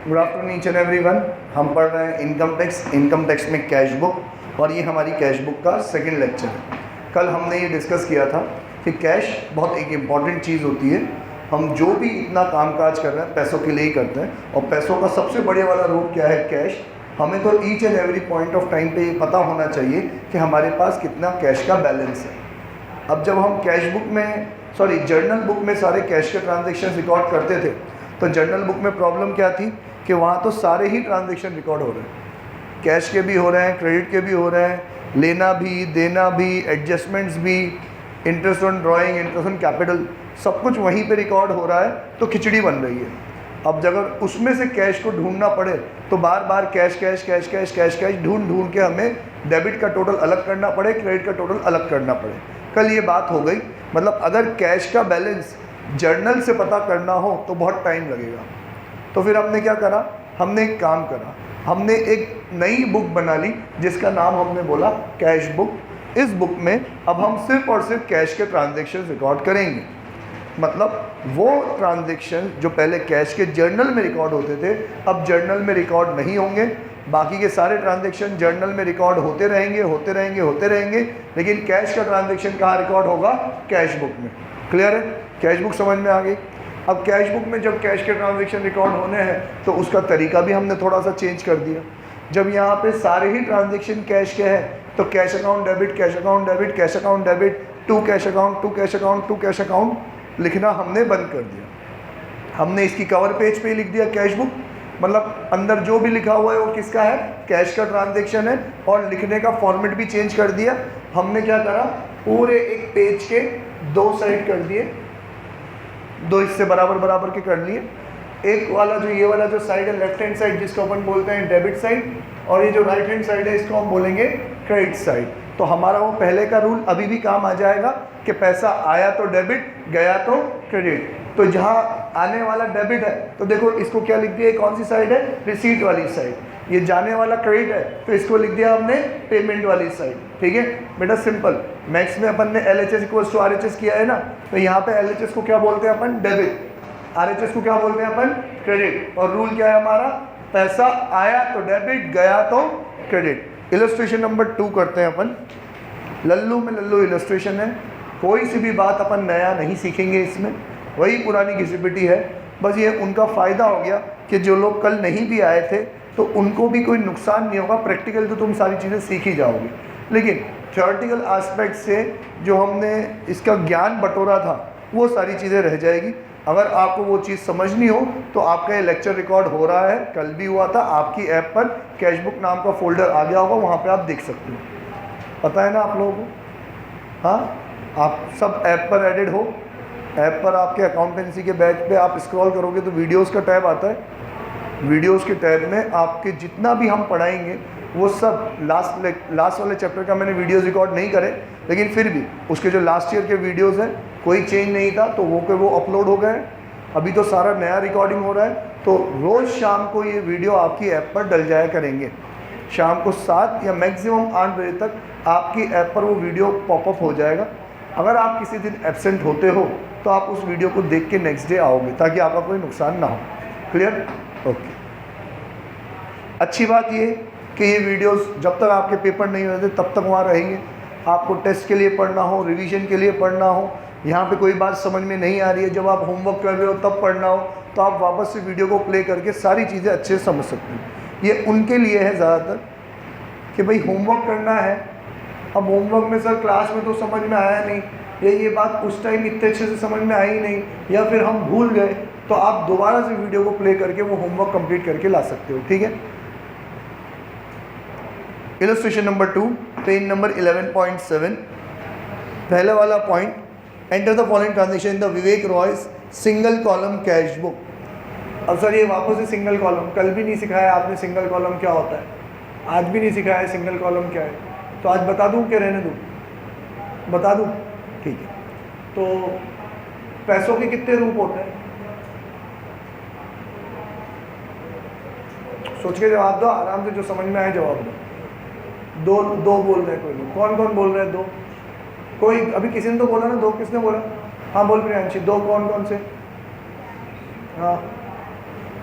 Good afternoon each and everyone. हम पढ़ रहे हैं इनकम टैक्स में कैश बुक, और ये हमारी कैश बुक का सेकंड लेक्चर है। कल हमने ये डिस्कस किया था कि कैश बहुत एक इम्पॉर्टेंट चीज़ होती है। हम जो भी इतना कामकाज कर रहे हैं पैसों के लिए ही करते हैं, और पैसों का सबसे बड़े वाला रूप क्या है? कैश। हमें तो each and every point of time पे ये पता होना चाहिए कि हमारे पास कितना कैश का बैलेंस है। अब जब हम कैश बुक में जर्नल बुक में सारे कैश के ट्रांजेक्शन रिकॉर्ड करते थे, तो जर्नल बुक में प्रॉब्लम क्या थी कि वहाँ तो सारे ही ट्रांजेक्शन रिकॉर्ड हो रहे हैं, कैश के भी हो रहे हैं, क्रेडिट के भी हो रहे हैं, लेना भी, देना भी, एडजस्टमेंट्स भी, interest on drawing, interest on capital, सब कुछ वहीं पे रिकॉर्ड हो रहा है। तो खिचड़ी बन रही है। अब अगर उसमें से कैश को ढूंढना पड़े तो बार बार कैश ढूंढ के हमें डेबिट का टोटल अलग करना पड़े, क्रेडिट का टोटल अलग करना पड़े। कल ये बात हो गई। मतलब अगर कैश का बैलेंस जर्नल से पता करना हो तो बहुत टाइम लगेगा। तो फिर हमने क्या करा? हमने एक काम करा, हमने एक नई बुक बना ली जिसका नाम हमने बोला कैश बुक। इस बुक में अब हम सिर्फ और सिर्फ कैश के ट्रांजेक्शन रिकॉर्ड करेंगे। मतलब वो ट्रांजेक्शन जो पहले कैश के जर्नल में रिकॉर्ड होते थे, अब जर्नल में रिकॉर्ड नहीं होंगे। बाकी के सारे ट्रांजेक्शन जर्नल में रिकॉर्ड होते रहेंगे, लेकिन कैश का ट्रांजेक्शन कहाँ रिकॉर्ड होगा? कैश बुक में। क्लियर है? कैश बुक समझ में आ गई। अब कैश बुक में जब कैश के ट्रांजेक्शन रिकॉर्ड होने हैं तो उसका तरीका भी हमने थोड़ा सा चेंज कर दिया। जब यहाँ पे सारे ही ट्रांजेक्शन कैश के हैं तो cash account debit, cash account debit, cash account debit, to cash account, to cash account, to cash account लिखना हमने बंद कर दिया। हमने इसकी कवर पेज पे ही लिख दिया कैश बुक। मतलब अंदर जो भी लिखा हुआ है वो किसका है? कैश का ट्रांजेक्शन है। और लिखने का फॉर्मेट भी चेंज कर दिया। हमने क्या करा? पूरे एक पेज के दो साइड कर दिए, दो हिस्से बराबर के कर लिए। एक वाला जो ये वाला जो साइड है लेफ्ट हैंड साइड, जिसको अपन बोलते हैं डेबिट साइड, और ये जो राइट हैंड साइड है इसको हम बोलेंगे क्रेडिट साइड। तो हमारा वो पहले का रूल अभी भी काम आ जाएगा कि पैसा आया तो डेबिट, गया तो क्रेडिट। तो जहाँ आने वाला डेबिट है तो देखो इसको क्या लिख दिया? कौन सी साइड है? रिसीट वाली साइड। ये जाने वाला क्रेडिट है तो इसको लिख दिया हमने पेमेंट वाली साइड। ठीक है बेटा, सिंपल। मैथ्स में अपन ने LHS इक्वल्स टू RHS किया है ना, तो यहाँ पे LHS को क्या बोलते हैं अपन? डेबिट। RHS को क्या बोलते हैं अपन? क्रेडिट। और रूल क्या है हमारा? पैसा आया तो डेबिट, गया तो क्रेडिट। इलस्ट्रेशन नंबर 2 करते हैं अपन। लल्लू में लल्लू इलस्ट्रेशन है। कोई सी भी बात अपन नया नहीं सीखेंगे इसमें, वही पुरानी घिसी-पिटी है। बस ये उनका फ़ायदा हो गया कि जो लोग कल नहीं भी आए थे तो उनको भी कोई नुकसान नहीं होगा। प्रैक्टिकल तो तुम सारी चीज़ें सीख ही जाओगे, लेकिन थ्योरेटिकल एस्पेक्ट से जो हमने इसका ज्ञान बटोरा था वो सारी चीज़ें रह जाएगी। अगर आपको वो चीज़ समझनी हो तो आपका ये लेक्चर रिकॉर्ड हो रहा है, कल भी हुआ था। आपकी ऐप पर कैश बुक नाम का फोल्डर आ गया होगा, वहाँ पे आप देख सकते हो। पता है ना आप लोगों को? हाँ, आप सब ऐप पर एडेड हो। ऐप पर आपके अकाउंटेंसी के बैच पे आप स्क्रॉल करोगे तो वीडियोस का टैब आता है। वीडियोस के टैब में आपके जितना भी हम पढ़ाएंगे वो सब लास्ट वाले चैप्टर का मैंने वीडियोस रिकॉर्ड नहीं करे, लेकिन फिर भी उसके जो लास्ट ईयर के वीडियोस हैं कोई चेंज नहीं था तो वो अपलोड हो गए। अभी तो सारा नया रिकॉर्डिंग हो रहा है। तो रोज़ शाम को ये वीडियो आपकी ऐप पर डल जाया करेंगे। शाम को 7 या मैक्सिमम 8 बजे तक आपकी ऐप पर वो वीडियो पॉपअप हो जाएगा। अगर आप किसी दिन एब्सेंट होते हो तो आप उस वीडियो को देख के नेक्स्ट डे आओगे ताकि आपका कोई नुकसान ना हो। क्लियर? ओके। अच्छी बात ये कि ये वीडियोस जब तक आपके पेपर नहीं होते तब तक वहाँ रहेंगे। आपको टेस्ट के लिए पढ़ना हो, रिवीजन के लिए पढ़ना हो, यहाँ पे कोई बात समझ में नहीं आ रही है, जब आप होमवर्क कर रहे हो तब पढ़ना हो, तो आप वापस से वीडियो को प्ले करके सारी चीज़ें अच्छे से समझ सकते हो। ये उनके लिए है ज़्यादातर कि भाई होमवर्क करना है। अब होमवर्क में सर क्लास में तो समझ में आया नहीं, ये बात उस टाइम इतने अच्छे से समझ में आई नहीं, या फिर हम भूल गए, तो आप दोबारा से वीडियो को प्ले करके वो होमवर्क कंप्लीट करके ला सकते हो। ठीक है? Illustration number 2, page number 11.7। पहले वाला point, enter the following transaction in the Vivek Royce single column cash book. अब सर ये वापस से सिंगल कॉलम, कल भी नहीं सिखाया आपने सिंगल कॉलम क्या होता है, आज भी नहीं सिखाया सिंगल कॉलम क्या है, तो आज बता दूं कि रहने दूं? बता दूं? ठीक है। तो पैसों के कितने रूप होते हैं? सोच के जवाब दो, आराम से, जो समझ में आए जवाब दो। दो बोल रहे हैं कोई लोग। कौन कौन बोल रहे हैं? दो। कोई अभी किसी ने तो बोला ना दो, किसने बोला? हाँ बोल प्रियांशी। दो कौन कौन से? हाँ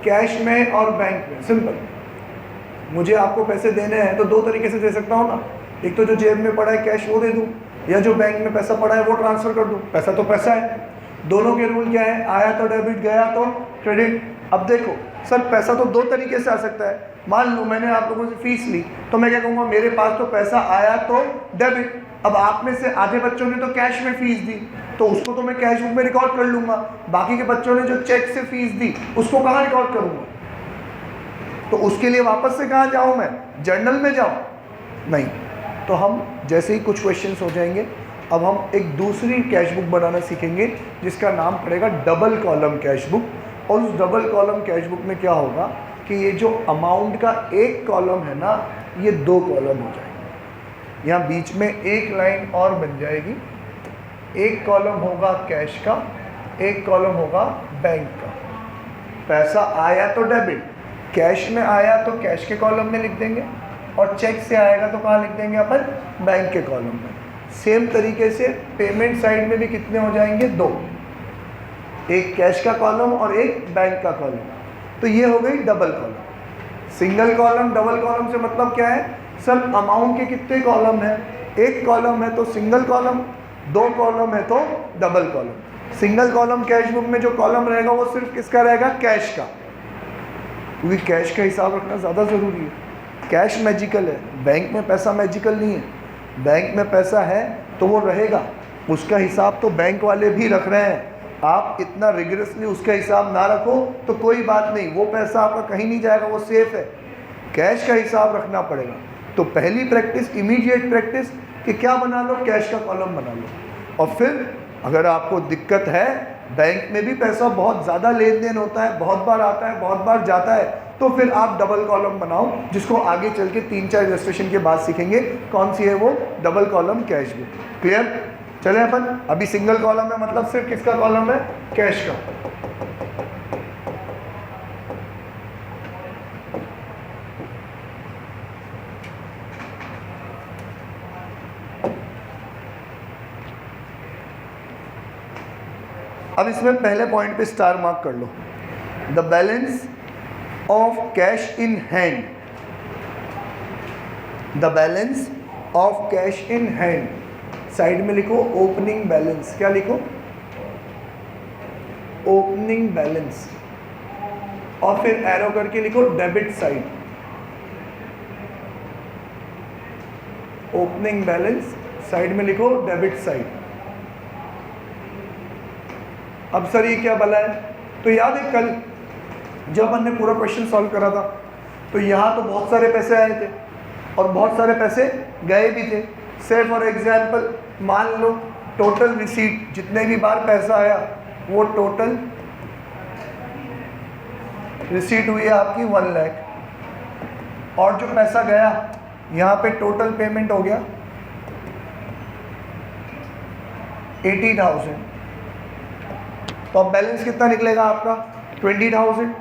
कैश में और बैंक में, सिंपल। मुझे आपको पैसे देने हैं तो दो तरीके से दे सकता हूँ ना, एक तो जो जेब में पड़ा है कैश वो दे दूँ, या जो बैंक में पैसा पड़ा है वो ट्रांसफ़र कर दूँ। पैसा तो पैसा है। दोनों के रूल क्या है, आया तो डेबिट, गया तो क्रेडिट। अब देखो सर, पैसा तो दो तरीके से आ सकता है। मान लो मैंने आप लोगों से फीस ली, तो मैं क्या कहूँगा, मेरे पास तो पैसा आया तो डेबिट। अब आप में से आधे बच्चों ने तो कैश में फीस दी, तो उसको तो मैं कैश बुक में रिकॉर्ड कर लूँगा। बाकी के बच्चों ने जो चेक से फीस दी, उसको कहाँ रिकॉर्ड करूँगा? तो उसके लिए वापस से कहाँ जाऊँ मैं, जर्नल में जाऊँ? नहीं। तो हम जैसे ही कुछ क्वेश्चंस हो जाएंगे, अब हम एक दूसरी कैश बुक बनाना सीखेंगे जिसका नाम पड़ेगा डबल कॉलम कैश बुक। और उस डबल कॉलम कैश बुक में क्या होगा कि ये जो अमाउंट का एक कॉलम है ना, ये दो कॉलम हो जाएंगे। यहाँ बीच में एक लाइन और बन जाएगी, एक कॉलम होगा कैश का, एक कॉलम होगा बैंक का। पैसा आया तो डेबिट, कैश में आया तो कैश के कॉलम में लिख देंगे, और चेक से आएगा तो कहाँ लिख देंगे अपन, बैंक के कॉलम में। सेम तरीके से पेमेंट साइड में भी कितने हो जाएंगे, दो, एक कैश का कॉलम और एक बैंक का कॉलम। तो ये हो गई double column. Single column, double column से मतलब क्या है सर, अमाउंट के कितने कॉलम है, एक कॉलम है तो सिंगल कॉलम, दो कॉलम है तो double column. Single column cash book में जो कॉलम रहेगा वो सिर्फ किसका रहेगा, कैश का, क्योंकि कैश का हिसाब रखना ज़्यादा ज़रूरी है। कैश मैजिकल है, बैंक में पैसा मैजिकल नहीं है। बैंक में पैसा है तो वो रहेगा, उसका हिसाब तो बैंक वाले भी रख रहे हैं। आप इतना रिगरसली उसका हिसाब ना रखो तो कोई बात नहीं, वो पैसा आपका कहीं नहीं जाएगा, वो सेफ है। कैश का हिसाब रखना पड़ेगा। तो पहली प्रैक्टिस, इमीडिएट प्रैक्टिस कि क्या बना लो, कैश का कॉलम बना लो। और फिर अगर आपको दिक्कत है, बैंक में भी पैसा बहुत ज़्यादा लेन देन होता है, बहुत बार आता है, बहुत बार जाता है, तो फिर आप डबल कॉलम बनाओ, जिसको आगे चल के 3-4 इलस्ट्रेशन के बाद सीखेंगे कौन सी है वो double column cash book. Clear? चले अपन, अभी सिंगल कॉलम है मतलब सिर्फ किसका कॉलम है, कैश का। अब इसमें पहले पॉइंट पे स्टार मार्क कर लो, the balance of cash in hand. The balance of cash in hand, side में लिखो ओपनिंग बैलेंस। क्या लिखो, ओपनिंग बैलेंस, और फिर एरो करके लिखो debit side. Opening balance, side में लिखो डेबिट साइड। अब सर ये क्या भला है, तो याद है कल जब हमने पूरा क्वेश्चन सॉल्व करा था, तो यहाँ तो बहुत सारे पैसे आए थे और बहुत सारे पैसे गए भी थे। से फॉर एग्जाम्पल मान लो टोटल रिसीट, जितने भी बार पैसा आया वो टोटल रिसीट हुई है आपकी 1 लाख, और जो पैसा गया यहाँ पे टोटल पेमेंट हो गया 80,000। तो अब बैलेंस कितना निकलेगा आपका, 20,000।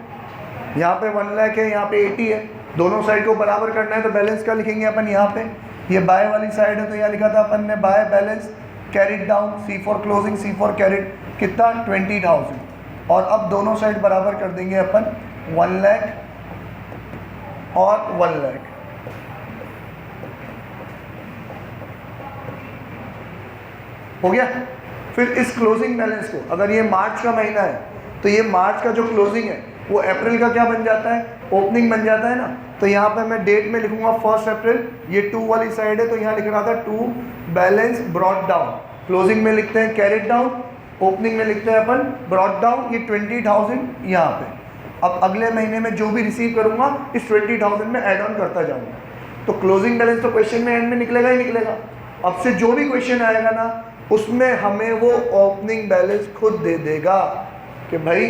यहाँ पे 1 लाख है, यहाँ पे 80 है, दोनों साइड को बराबर करना है, तो बैलेंस क्या लिखेंगे अपन, यहाँ पे ये बाय वाली साइड है तो यहाँ लिखा था अपन ने by balance carried down, c for closing, c for carried, कितना 20,000। और अब दोनों साइड बराबर कर देंगे अपन 1 लाख और 1 लाख। हो गया। फिर इस क्लोजिंग बैलेंस को, अगर ये मार्च का महीना है तो ये मार्च का जो क्लोजिंग है वो अप्रैल का क्या बन जाता है, ओपनिंग बन जाता है ना। तो यहाँ पे मैं डेट में लिखूंगा 1 अप्रैल, ये 2 वाली साइड है तो यहाँ लिख रहा था 2 बैलेंस ब्रॉट डाउन। क्लोजिंग में लिखते हैं कैरिड डाउन, ओपनिंग में लिखते हैं अपन ब्रॉट डाउन। ये 20,000 यहाँ पे। अब अगले महीने में जो भी रिसीव करूँगा इस 20,000 में ऐड ऑन करता जाऊँगा। तो क्लोजिंग बैलेंस तो क्वेश्चन में एंड में निकलेगा ही निकलेगा। अब से जो भी क्वेश्चन आएगा ना उसमें हमें वो ओपनिंग बैलेंस खुद दे देगा कि भाई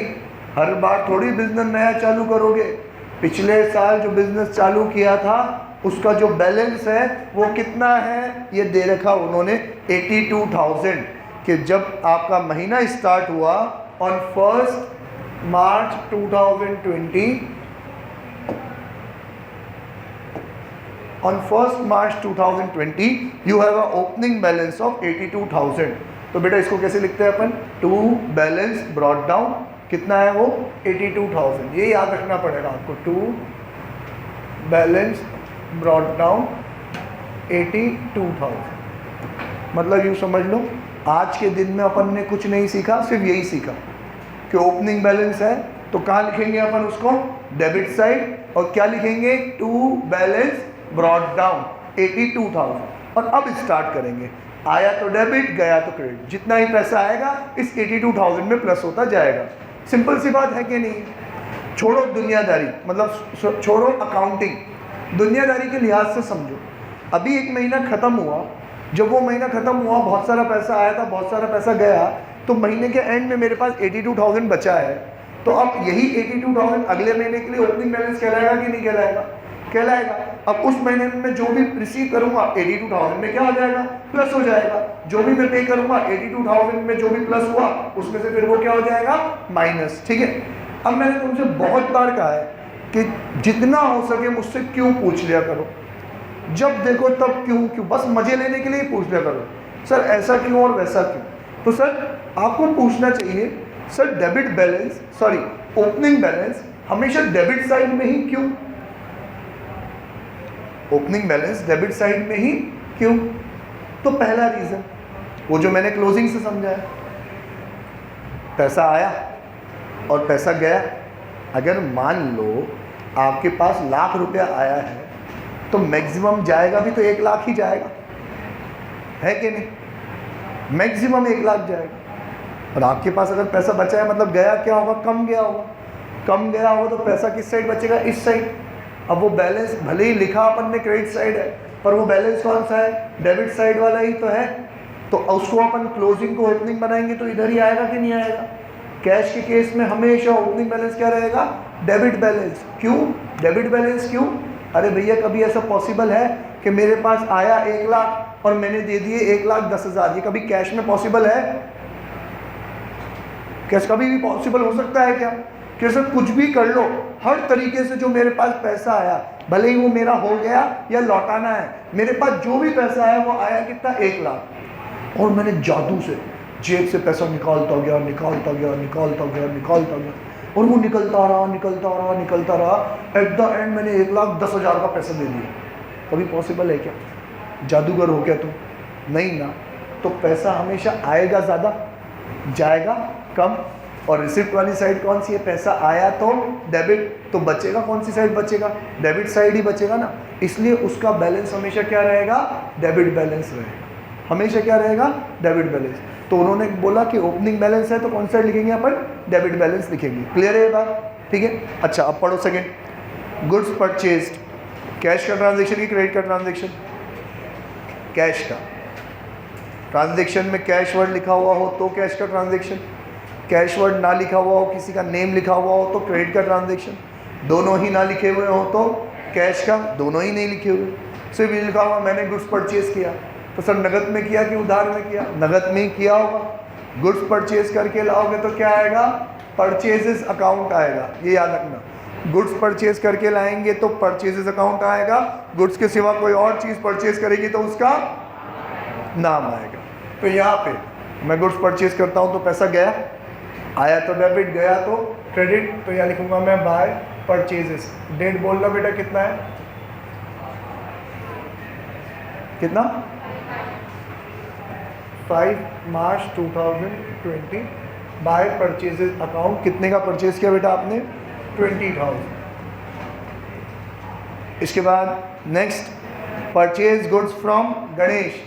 हर बार थोड़ी बिजनेस नया चालू करोगे, पिछले साल जो बिजनेस चालू किया था उसका जो बैलेंस है वो कितना है, ये दे रखा उन्होंने 82,000। कि जब आपका महीना स्टार्ट हुआ on 1 March 2020, on 1st March 2020 you have a opening balance of 82,000। तो बेटा इसको कैसे लिखते हैं अपन, 2 बैलेंस ब्रॉट डाउन कितना है वो 82,000, ये याद रखना पड़ेगा आपको। टू बैलेंस ब्रॉट डाउन 82,000, मतलब यूँ समझ लो आज के दिन में अपन ने कुछ नहीं सीखा, सिर्फ यही सीखा कि ओपनिंग बैलेंस है तो कहाँ लिखेंगे अपन उसको, डेबिट साइड, और क्या लिखेंगे, टू बैलेंस ब्रॉट डाउन 82,000। और अब स्टार्ट करेंगे, आया तो डेबिट, गया तो क्रेडिट, जितना ही पैसा आएगा इस 82,000 में प्लस होता जाएगा। सिंपल सी बात है कि नहीं? छोड़ो दुनियादारी, मतलब छोड़ो अकाउंटिंग, दुनियादारी के लिहाज से समझो। अभी एक महीना ख़त्म हुआ, जब वो महीना ख़त्म हुआ बहुत सारा पैसा आया था, बहुत सारा पैसा गया, तो महीने के एंड में मेरे पास 82,000 बचा है। तो अब यही 82,000 अगले महीने के लिए ओपनिंग बैलेंस कहलाएगा कि नहीं कहलाएगा? कहलाएगा। अब उस महीने में जो भी रिसीव करूंगा 82,000 में क्या हो जाएगा, प्लस हो जाएगा। जो भी मैं पे करूंगा 82,000 में जो भी प्लस हुआ उसमें से फिर वो क्या हो जाएगा, माइनस। ठीक है। अब मैंने तुमसे बहुत बार कहा है कि जितना हो सके मुझसे क्यों पूछ लिया करो, जब देखो तब क्यों क्यों, बस मजे लेने के लिए पूछ लिया करो, सर ऐसा क्यों और वैसा क्यों। तो सर आपको पूछना चाहिए, sir debit balance, sorry opening balance हमेशा डेबिट साइड में ही क्यों, ओपनिंग बैलेंस डेबिट साइड में ही क्यों? तो पहला रीजन वो जो मैंने क्लोजिंग से समझाया, पैसा आया और पैसा गया। अगर मान लो आपके पास लाख रुपया आया है तो मैक्सिमम जाएगा भी तो 1 लाख ही जाएगा, है कि नहीं? मैक्सिमम 1 लाख जाएगा। और आपके पास अगर पैसा बचा है मतलब गया क्या होगा, कम गया होगा। कम गया होगा तो पैसा किस साइड बचेगा, इस साइड। अब वो बैलेंस भले ही लिखा अपन ने क्रेडिट साइड है, पर वो बैलेंस कौन सा है, डेबिट साइड वाला ही तो है। तो उसको अपन क्लोजिंग को ओपनिंग बनाएंगे तो इधर ही आएगा कि नहीं आएगा? कैश के केस में हमेशा ओपनिंग बैलेंस क्या रहेगा, डेबिट बैलेंस। क्यों डेबिट बैलेंस, क्यों? अरे भैया कभी ऐसा पॉसिबल है कि मेरे पास आया 1 लाख और मैंने दे दिए 1,10,000, ये कभी कैश में पॉसिबल है? कैश कभी भी पॉसिबल हो सकता है क्या? कि सर कुछ भी कर लो, हर तरीके से जो मेरे पास पैसा आया, भले ही वो मेरा हो गया या लौटाना है, मेरे पास जो भी पैसा आया वो आया कितना, 1 लाख, और मैंने जादू से जेब से पैसा निकालता गया, और वो निकलता रहा, एट द एंड मैंने 1,10,000 का पैसा दे दिया। कभी पॉसिबल है क्या? जादूगर हो क्या तुम? नहीं ना। तो पैसा हमेशा आएगा ज़्यादा, जाएगा कम। और रिसिप्ट वाली साइड कौन सी है, पैसा आया तो डेबिट, तो बचेगा कौन सी साइड बचेगा, डेबिट साइड ही बचेगा ना। इसलिए उसका बैलेंस हमेशा क्या रहेगा, डेबिट बैलेंस रहेगा। हमेशा क्या रहेगा, डेबिट बैलेंस। तो उन्होंने बोला कि ओपनिंग बैलेंस है तो कौन सा लिखेंगे अपन, डेबिट बैलेंस लिखेंगे। क्लियर है ये बात? ठीक है। अच्छा अब पढ़ो सेकेंड, गुड्स परचेज्ड, कैश का ट्रांजेक्शन की क्रेडिट का ट्रांजेक्शन, कैश का ट्रांजेक्शन में कैश वर्ड लिखा हुआ हो तो कैश का ट्रांजेक्शन, कैश वर्ड ना लिखा हुआ हो, किसी का नेम लिखा हुआ हो तो क्रेडिट का ट्रांजेक्शन, दोनों ही ना लिखे हुए हो तो कैश का, दोनों ही नहीं लिखे हुए, सिर्फ ये लिखा हुआ मैंने गुड्स परचेज किया, तो सर नगद में किया कि उधार में किया, नगद में ही किया होगा। गुड्स परचेज करके लाओगे तो क्या आएगा, परचेजेस अकाउंट आएगा, ये याद रखना। गुड्स परचेज करके लाएंगे तो परचेजेस अकाउंट आएगा, गुड्स के सिवा कोई और चीज़ परचेज करेगी तो उसका नाम आएगा। तो यहाँ पे मैं गुड्स परचेज करता हूँ तो पैसा गया, आया तो डेबिट, गया तो क्रेडिट, तो यहाँ लिखूंगा मैं बाय परचेजेस। डेट बोलना बेटा कितना है, कितना, 5 मार्च 2020। बाय परचेजेस अकाउंट, कितने का परचेज किया बेटा आपने, 20,000। इसके बाद next, purchase goods from Ganesh.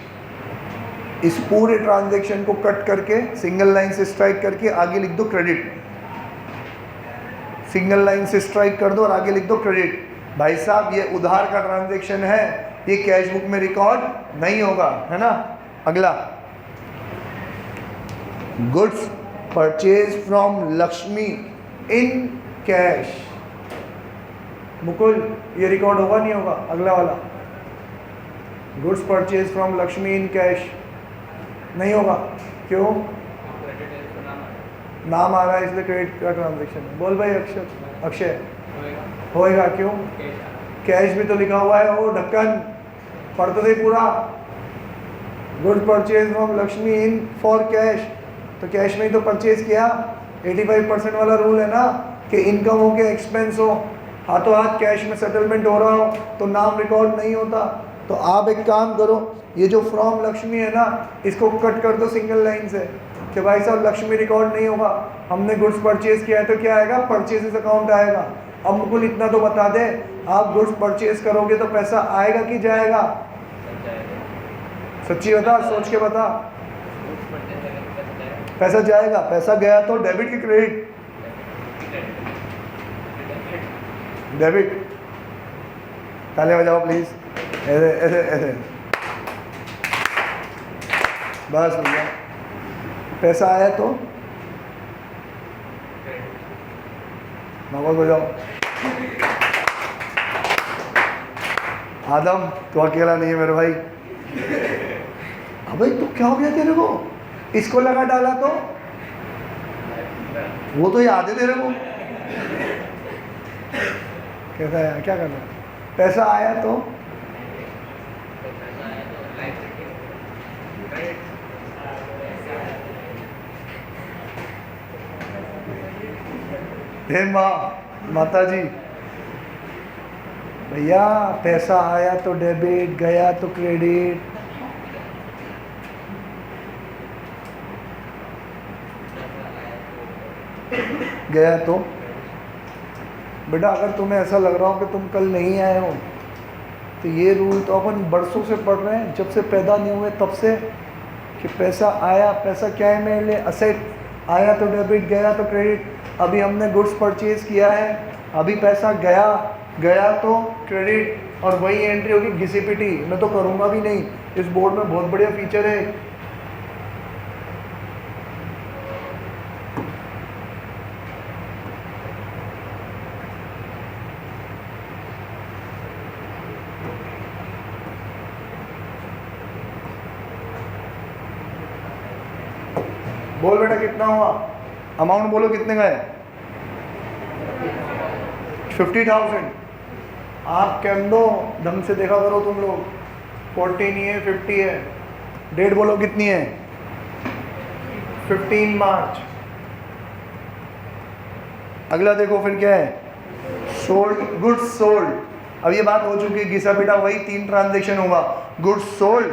इस पूरे ट्रांजैक्शन को कट करके सिंगल लाइन से स्ट्राइक करके आगे लिख दो क्रेडिट, सिंगल लाइन से स्ट्राइक कर दो और आगे लिख दो क्रेडिट। भाई साहब ये उधार का ट्रांजैक्शन है, ये कैश बुक में रिकॉर्ड नहीं होगा, है ना। अगला, goods purchase from Lakshmi in cash. Mukul ये रिकॉर्ड होगा नहीं होगा, अगला वाला, goods purchase from Lakshmi in cash नहीं होगा, क्यों, नाम आ रहा है इसलिए क्रेडिट का ट्रांजैक्शन है। बोल भाई अक्षय होएगा, क्यों, कैश भी तो लिखा हुआ है, वो ढक्कन पढ़ तो दे पूरा। Goods purchase from Lakshmi in for cash, तो कैश में ही तो परचेज किया, 85% वाला रूल है ना कि इनकम हो के एक्सपेंस हो, हाथों हाथ कैश में सेटलमेंट हो रहा हो तो नाम रिकॉर्ड नहीं होता। तो आप एक काम करो, ये जो फ्रॉम लक्ष्मी है ना, इसको कट कर दो सिंगल लाइन से कि भाई साहब लक्ष्मी रिकॉर्ड नहीं होगा, हमने गुड्स परचेज किया है तो क्या आएगा, परचेजेस अकाउंट आएगा। अब मुकुल इतना तो बता दे, आप गुड्स परचेज करोगे तो पैसा आएगा कि जाएगा? सच्ची बता, सोच के बता। पैसा जाएगा। पैसा गया तो डेबिट की क्रेडिट? डेबिट। ताले बजाओ प्लीज, ऐसे ऐसे ऐसे, बस भैया। पैसा आया तो नंबर बजाओ। आदम तो अकेला नहीं है मेरे भाई। अबे तो क्या हो गया तेरे को? इसको लगा डाला तो वो तो याद है तेरे को। कैसा है, क्या करना? पैसा आया तो हे माँ, माता जी, भैया पैसा आया तो डेबिट, गया तो क्रेडिट। गया तो बेटा, अगर तुम्हें ऐसा लग रहा हो कि तुम कल नहीं आए हो तो ये रूल तो अपन बरसों से पढ़ रहे हैं, जब से पैदा नहीं हुए तब से, कि पैसा आया। पैसा क्या है मेरे लिए? असेट। आया तो डेबिट, गया तो क्रेडिट। अभी हमने गुड्स परचेज किया है, अभी पैसा गया, गया तो क्रेडिट, और वही एंट्री होगी घिसी-पिटी। मैं तो करूँगा भी नहीं। इस बोर्ड में बहुत बढ़िया फीचर है। बोल बेटा कितना हुआ? अमाउंट बोलो कितने का है? 50,000। आप कह दो, ढंग से देखा करो तुम लोग। 40 नहीं है, 50 है। डेट बोलो कितनी है? 15 मार्च। अगला देखो फिर क्या है? Sold, goods sold. अब ये बात हो चुकी है, घिसा पिटा वही 3 ट्रांजेक्शन होगा। Goods sold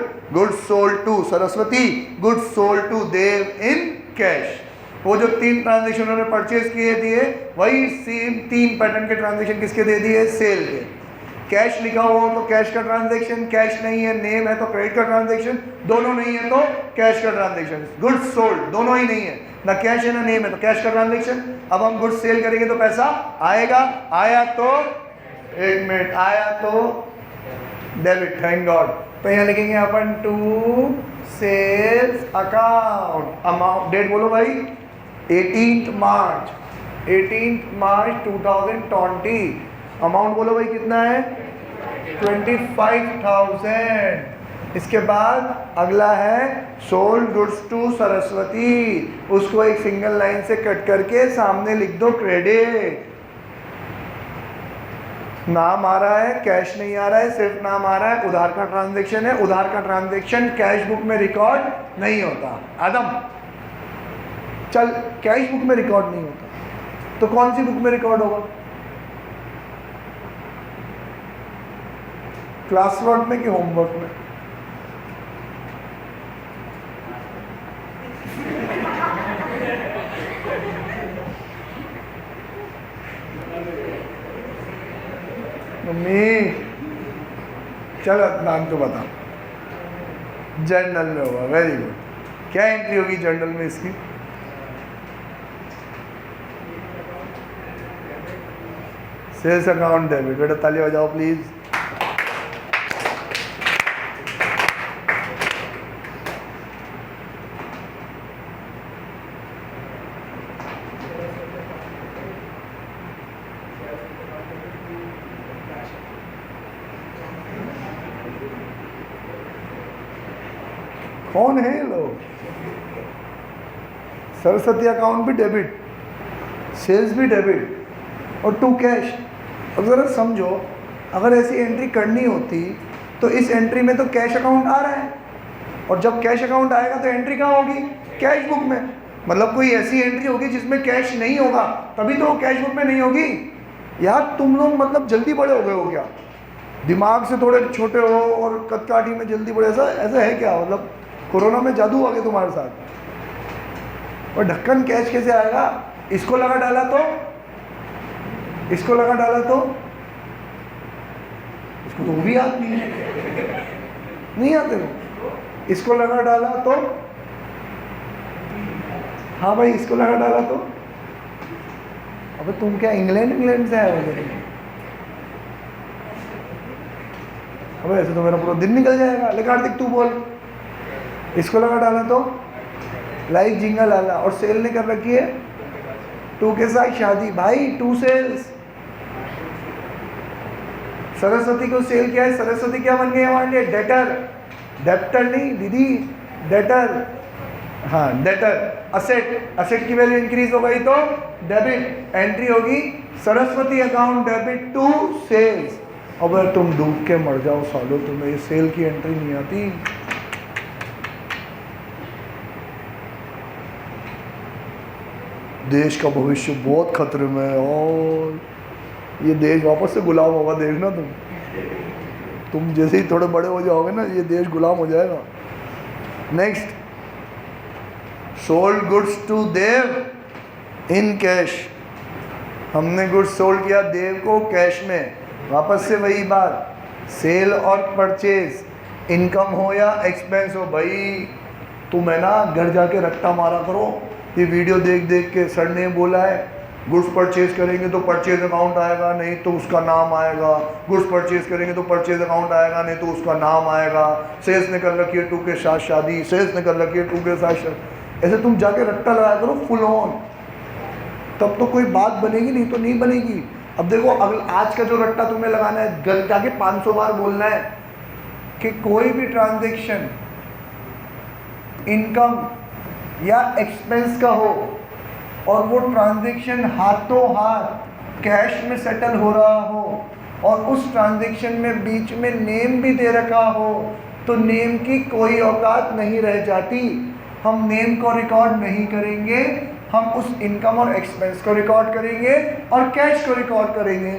to Saraswati, goods sold to Dev in cash. वो जो 3 ट्रांजेक्शन उन्होंने परचेज किए दिए, वही सेम 3 पैटर्न के ट्रांजेक्शन किसके दे दिए? सेल के। कैश लिखा हुआ हो तो कैश का ट्रांजेक्शन, कैश नहीं है, नेम है तो क्रेडिट का ट्रांजेक्शन, दोनों नहीं है तो कैश का ट्रांजेक्शन। गुड्स सोल्ड दोनों ही नहीं है, ना कैश है ना नेम है, तो कैश का ट्रांजेक्शन। अब हम गुड्स सेल करेंगे तो पैसा आएगा। आया तो, एक मिनट, आया तो डेबिट, थैंक गॉड। तो यहाँ लिखेंगे अपन to sales account. Amount, date बोलो भाई, 18 मार्च 2020। अमाउंट बोलो भाई कितना है? 25,000। इसके बाद अगला है सोल्ड गुड्स टू सरस्वती। उसको एक सिंगल लाइन से कट करके सामने लिख दो क्रेडिट। नाम आ रहा है, कैश नहीं आ रहा है, सिर्फ नाम आ रहा है। उधार का ट्रांजैक्शन है, उधार का ट्रांजैक्शन कैश बुक में रिकॉर्ड नहीं होता। आदम चल, कैश बुक में रिकॉर्ड नहीं होता तो कौन सी बुक में रिकॉर्ड होगा? क्लास वर्क में कि होमवर्क में? मम्मी चलो नाम तो बता। जर्नल में होगा। Very good. क्या एंट्री होगी जर्नल में इसकी? Sales account debit. बेटा ताली बजाओ प्लीज। कौन है ये लोग? सरस्वती अकाउंट भी डेबिट, सेल्स भी डेबिट और टू कैश। अब ज़रा समझो, अगर ऐसी एंट्री करनी होती तो इस एंट्री में तो कैश अकाउंट आ रहा है, और जब कैश अकाउंट आएगा तो एंट्री कहाँ होगी? कैश बुक में। मतलब कोई ऐसी एंट्री होगी जिसमें कैश नहीं होगा, तभी तो कैश बुक में नहीं होगी। यार तुम लोग मतलब जल्दी बड़े हो गए हो क्या? दिमाग से थोड़े छोटे हो और कदकाठी में जल्दी बड़े, ऐसा ऐसा है क्या? मतलब कोरोना में जादू आ गया तुम्हारे साथ। और ढक्कन कैश कैसे आएगा? इसको लगा डाला तो, इसको लगा डाला तो, इसको तो भी आती नहीं आते हो। इसको लगा डाला तो, हाँ भाई इसको लगा डाला तो, अबे तुम क्या इंग्लैंड से आए हो? अबे ऐसे तो मेरा पूरा दिन निकल जाएगा। लेकिन कार्तिक तू बोल, इसको लगा डाला तो लाइव जिंगल आला, और सेल ने कर रखी है 2 के साथ शादी। भाई 2 सेल्स, सरस्वती को सेल किया है। सरस्वती क्या बन गई हमारे लिए? डेटर। डेप्टर नहीं दीदी, डेटर। हाँ डेटर, असेट। असेट की वैल्यू इंक्रीज हो गई तो डेबिट, एंट्री होगी Saraswati account debit to sales. अब तुम डूब के मर जाओ सालो, तुम्हें ये सेल की एंट्री नहीं आती। देश का भविष्य बहुत खतरे में है और ये देश वापस से गुलाम होगा, देखना तुम जैसे ही थोड़े बड़े हो जाओगे ना, ये देश गुलाम हो जाएगा। Next, sold goods to Dev in cash. हमने गुड्स सोल्ड किया देव को कैश में। वापस से वही बात, सेल और परचेज, इनकम हो या एक्सपेंस हो। भाई तुम है ना घर जाके रट्टा मारा करो, ये वीडियो देख देख के। सर ने बोला है गुड्स परचेज करेंगे तो परचेज अकाउंट आएगा, नहीं तो उसका नाम आएगा। गुड्स परचेज करेंगे तो परचेज अकाउंट आएगा, नहीं तो उसका नाम आएगा। सेल्स ने कर रखी है 2 के साथ शादी, सेल्स ने कर रखी है 2 के साथ शादी। ऐसे तुम जाके रट्टा लगाया करो फुल ऑन, तब तो कोई बात बनेगी, नहीं तो नहीं बनेगी। अब देखो आज का जो रट्टा तुम्हें लगाना है, घर जाके 500 बार बोलना है कि कोई भी ट्रांजेक्शन इनकम या एक्सपेंस का हो और वो ट्रांजैक्शन हाथों हाथ कैश में सेटल हो रहा हो और उस ट्रांजैक्शन में बीच में नेम भी दे रखा हो, तो नेम की कोई औकात नहीं रह जाती। हम नेम को रिकॉर्ड नहीं करेंगे, हम उस इनकम और एक्सपेंस को रिकॉर्ड करेंगे और कैश को रिकॉर्ड करेंगे।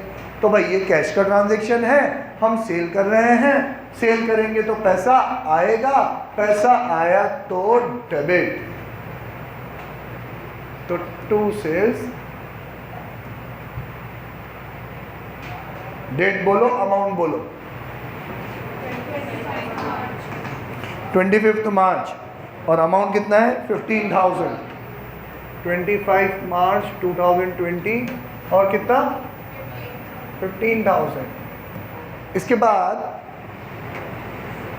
तो भाई ये कैश का ट्रांजैक्शन है, हम सेल कर रहे हैं, सेल करेंगे तो पैसा आएगा, पैसा आया तो डेबिट। तो 2 सेल्स, डेट बोलो, अमाउंट बोलो। 25 मार्च, और अमाउंट कितना है? 15,000। 25 मार्च 2020 और कितना? 15,000। इसके बाद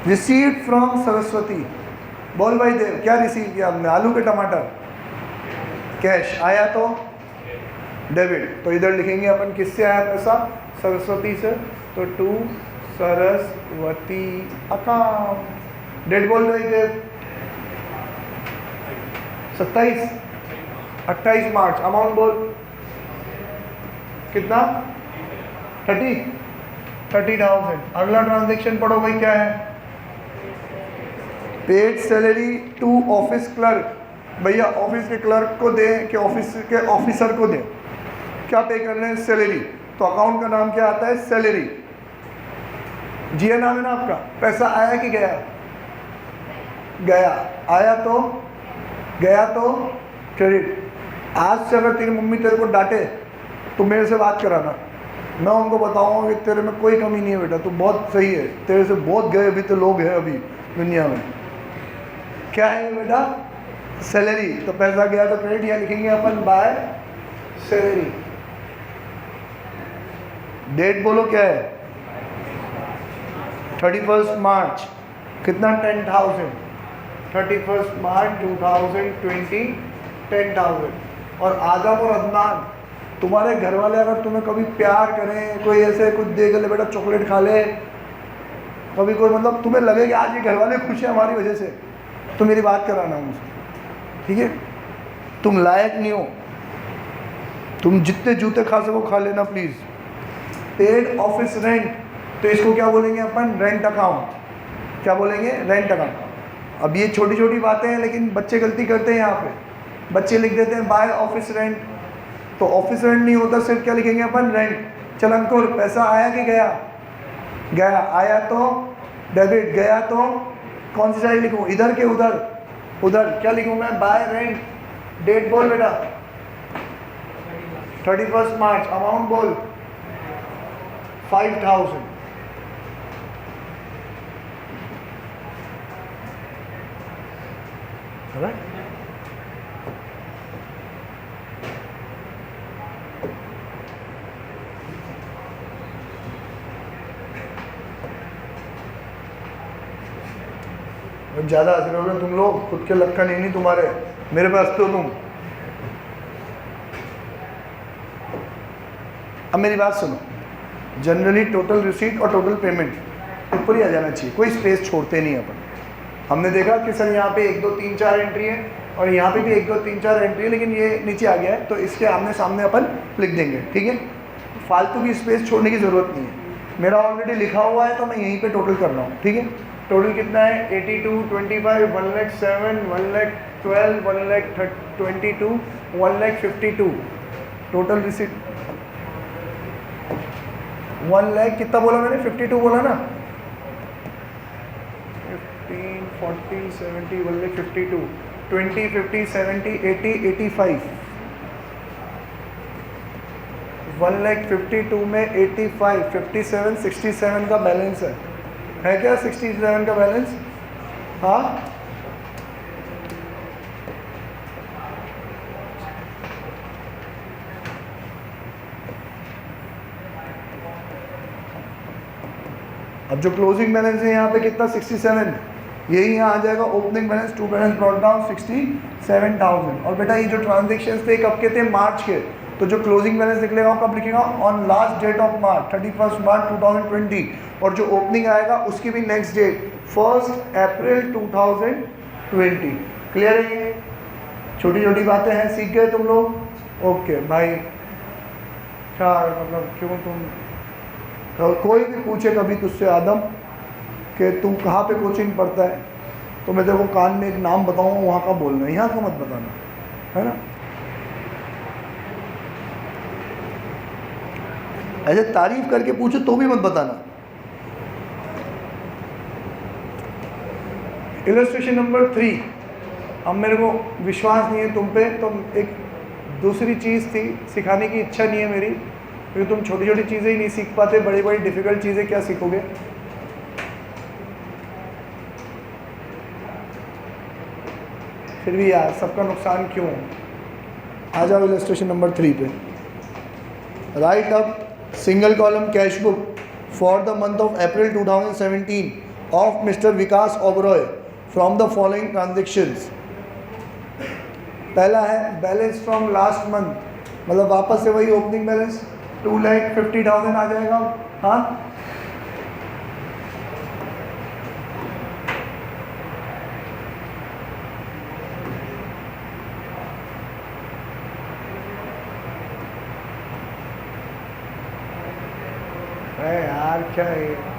रिसीव्ड फ्रॉम सरस्वती। बोल भाई देव, क्या रिसीव किया हमने? आलू के टमाटर। कैश आया तो डेबिट, तो इधर लिखेंगे अपन किससे आया पैसा? सरस्वती से, तो 2 सरस्वती अकाउंट। डेट बोल रही थे 28 मार्च। अमाउंट बोल कितना? 30,000। अगला ट्रांजैक्शन पढ़ो भाई, क्या है? Paid salary to office clerk. भैया ऑफिस के क्लर्क को दें कि ऑफिस के ऑफिसर को दें? क्या पे कर रहे हैं? सैलरी। तो अकाउंट का नाम क्या आता है? सैलरी। जी नाम है ना आपका। पैसा आया कि गया? गया। आया तो, गया तो क्रेडिट। आज से अगर तेरी मम्मी तेरे को डांटे तो मेरे से बात कराना, मैं उनको बताऊंगा कि तेरे में कोई कमी नहीं है बेटा, तू बहुत सही है, तेरे से बहुत गए अभी तो लोग हैं अभी दुनिया में। क्या है बेटा? सैलरी। तो पैसा गया तो क्रेडिट, यहाँ लिखेंगे अपन बाय सैलरी। डेट बोलो क्या है? 31 मार्च। कितना? 10,000। 31 मार्च 2020 10,000। और आदम और अदनान, तुम्हारे घर वाले अगर तुम्हें कभी प्यार करें, कोई ऐसे कुछ दे के ले बेटा चॉकलेट खा ले, कभी कोई मतलब तुम्हें लगे कि आज ये घर वाले खुश हैं हमारी वजह से, तो मेरी बात कराना मुझसे, ठीक है? तुम लायक नहीं हो, तुम जितने जूते खा सको खा लेना प्लीज़। पेड ऑफिस रेंट, तो इसको क्या बोलेंगे अपन? Rent account. क्या बोलेंगे? Rent account. अब ये छोटी छोटी बातें हैं लेकिन बच्चे गलती करते हैं यहाँ पे। बच्चे लिख देते हैं बाय ऑफिस रेंट, तो ऑफिस रेंट नहीं होता, सिर्फ क्या लिखेंगे अपन, रेंट। चल अंकुर, पैसा आया कि गया? गया। आया तो डेबिट, गया तो कौन सी साइड लिखूँ, इधर के उधर? उधर। क्या लिखूँ मैं? Bye rent. डेट बोल बेटा, 31 मार्च। अमाउंट बोल 5000। ज़्यादा हंस रहे हो तुम लोग, खुद के लक्षण ही नहीं तुम्हारे, मेरे पे हंसते हो तुम। अब मेरी बात सुनो, जनरली टोटल रिसीट और टोटल पेमेंट ऊपर ही आ जाना चाहिए, कोई स्पेस छोड़ते नहीं अपन। हमने देखा कि सर यहाँ पे 1 2 3 4 एंट्री है और यहाँ पे भी 1 2 3 4 एंट्री है, लेकिन ये नीचे आ गया है, तो इसके आमने सामने अपन लिख देंगे, ठीक है। फालतू की स्पेस छोड़ने की ज़रूरत नहीं है, मेरा ऑलरेडी लिखा हुआ है तो मैं यहीं पे टोटल कर रहा हूँ, ठीक है। टोटल कितना है? 82, 25, 1,07,000, 1,12,000, 1,22,000, 1,52,000 टोटल रिसीट। 1 लाख कितना बोला मैंने? 52 बोला ना। 15, 40, 70, 1,52,000, 20, 50, 70, 80, 85। 1,52,000 में 85, 57, 67 का बैलेंस है क्या? 67 का बैलेंस, हाँ। अब जो क्लोजिंग बैलेंस है यहाँ पे कितना? 67, यही यहाँ आ जाएगा। Opening balance, to balance brought down 67,000। और बेटा ये जो ट्रांजेक्शन्स थे कब के थे? मार्च के। तो जो क्लोजिंग बैलेंस निकलेगा वो कब लिखेगा? On last date of March, 31 March 2020। और जो ओपनिंग आएगा उसकी भी नेक्स्ट डेट 1 अप्रैल 2020। क्लियर है? ये छोटी छोटी बातें हैं, सीख गए तुम लोग? ओके भाई। क्या मतलब, क्यों तुम, तो कोई भी पूछे कभी तुझसे आदम कि तू कहाँ पे कोचिंग पढ़ता है, तो मैं तेरे को कान में एक नाम बताऊँगा, वहाँ का बोलना है, यहाँ का मत बताना, है ना। ऐसे तारीफ करके पूछो तो भी मत बताना। Illustration number 3। अब मेरे को विश्वास नहीं है तुम पे, तो एक दूसरी चीज़ थी, सिखाने की इच्छा नहीं है मेरी, क्योंकि तुम छोटी छोटी चीज़ें ही नहीं सीख पाते, बड़ी बड़ी डिफ़िकल्ट चीज़ें क्या सीखोगे। फिर भी यार सबका नुकसान क्यों? आ जाओ इलस्ट्रेशन नंबर 3 पे। Right up single column cash book for the month of April 2017 of mister Vikas Oberoi from the following transactions. पहला है बैलेंस फ्रॉम लास्ट मंथ, मतलब वापस से वही ओपनिंग बैलेंस 2,50,000 आ जाएगा, हाँ। अरे यार क्या है?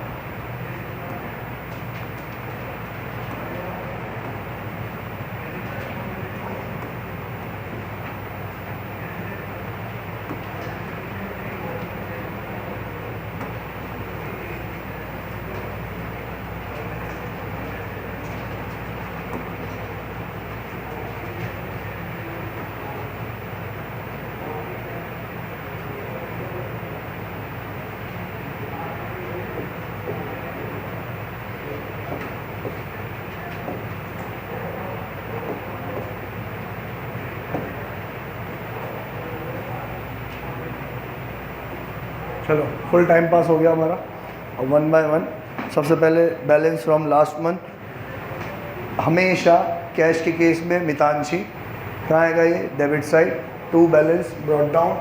चलो फुल टाइम पास हो गया हमारा। और 1 बाय 1 सबसे पहले बैलेंस फ्रॉम लास्ट मंथ। हमेशा कैश के केस में मितांशी कहाँ आएगा? ये debit side. To balance brought down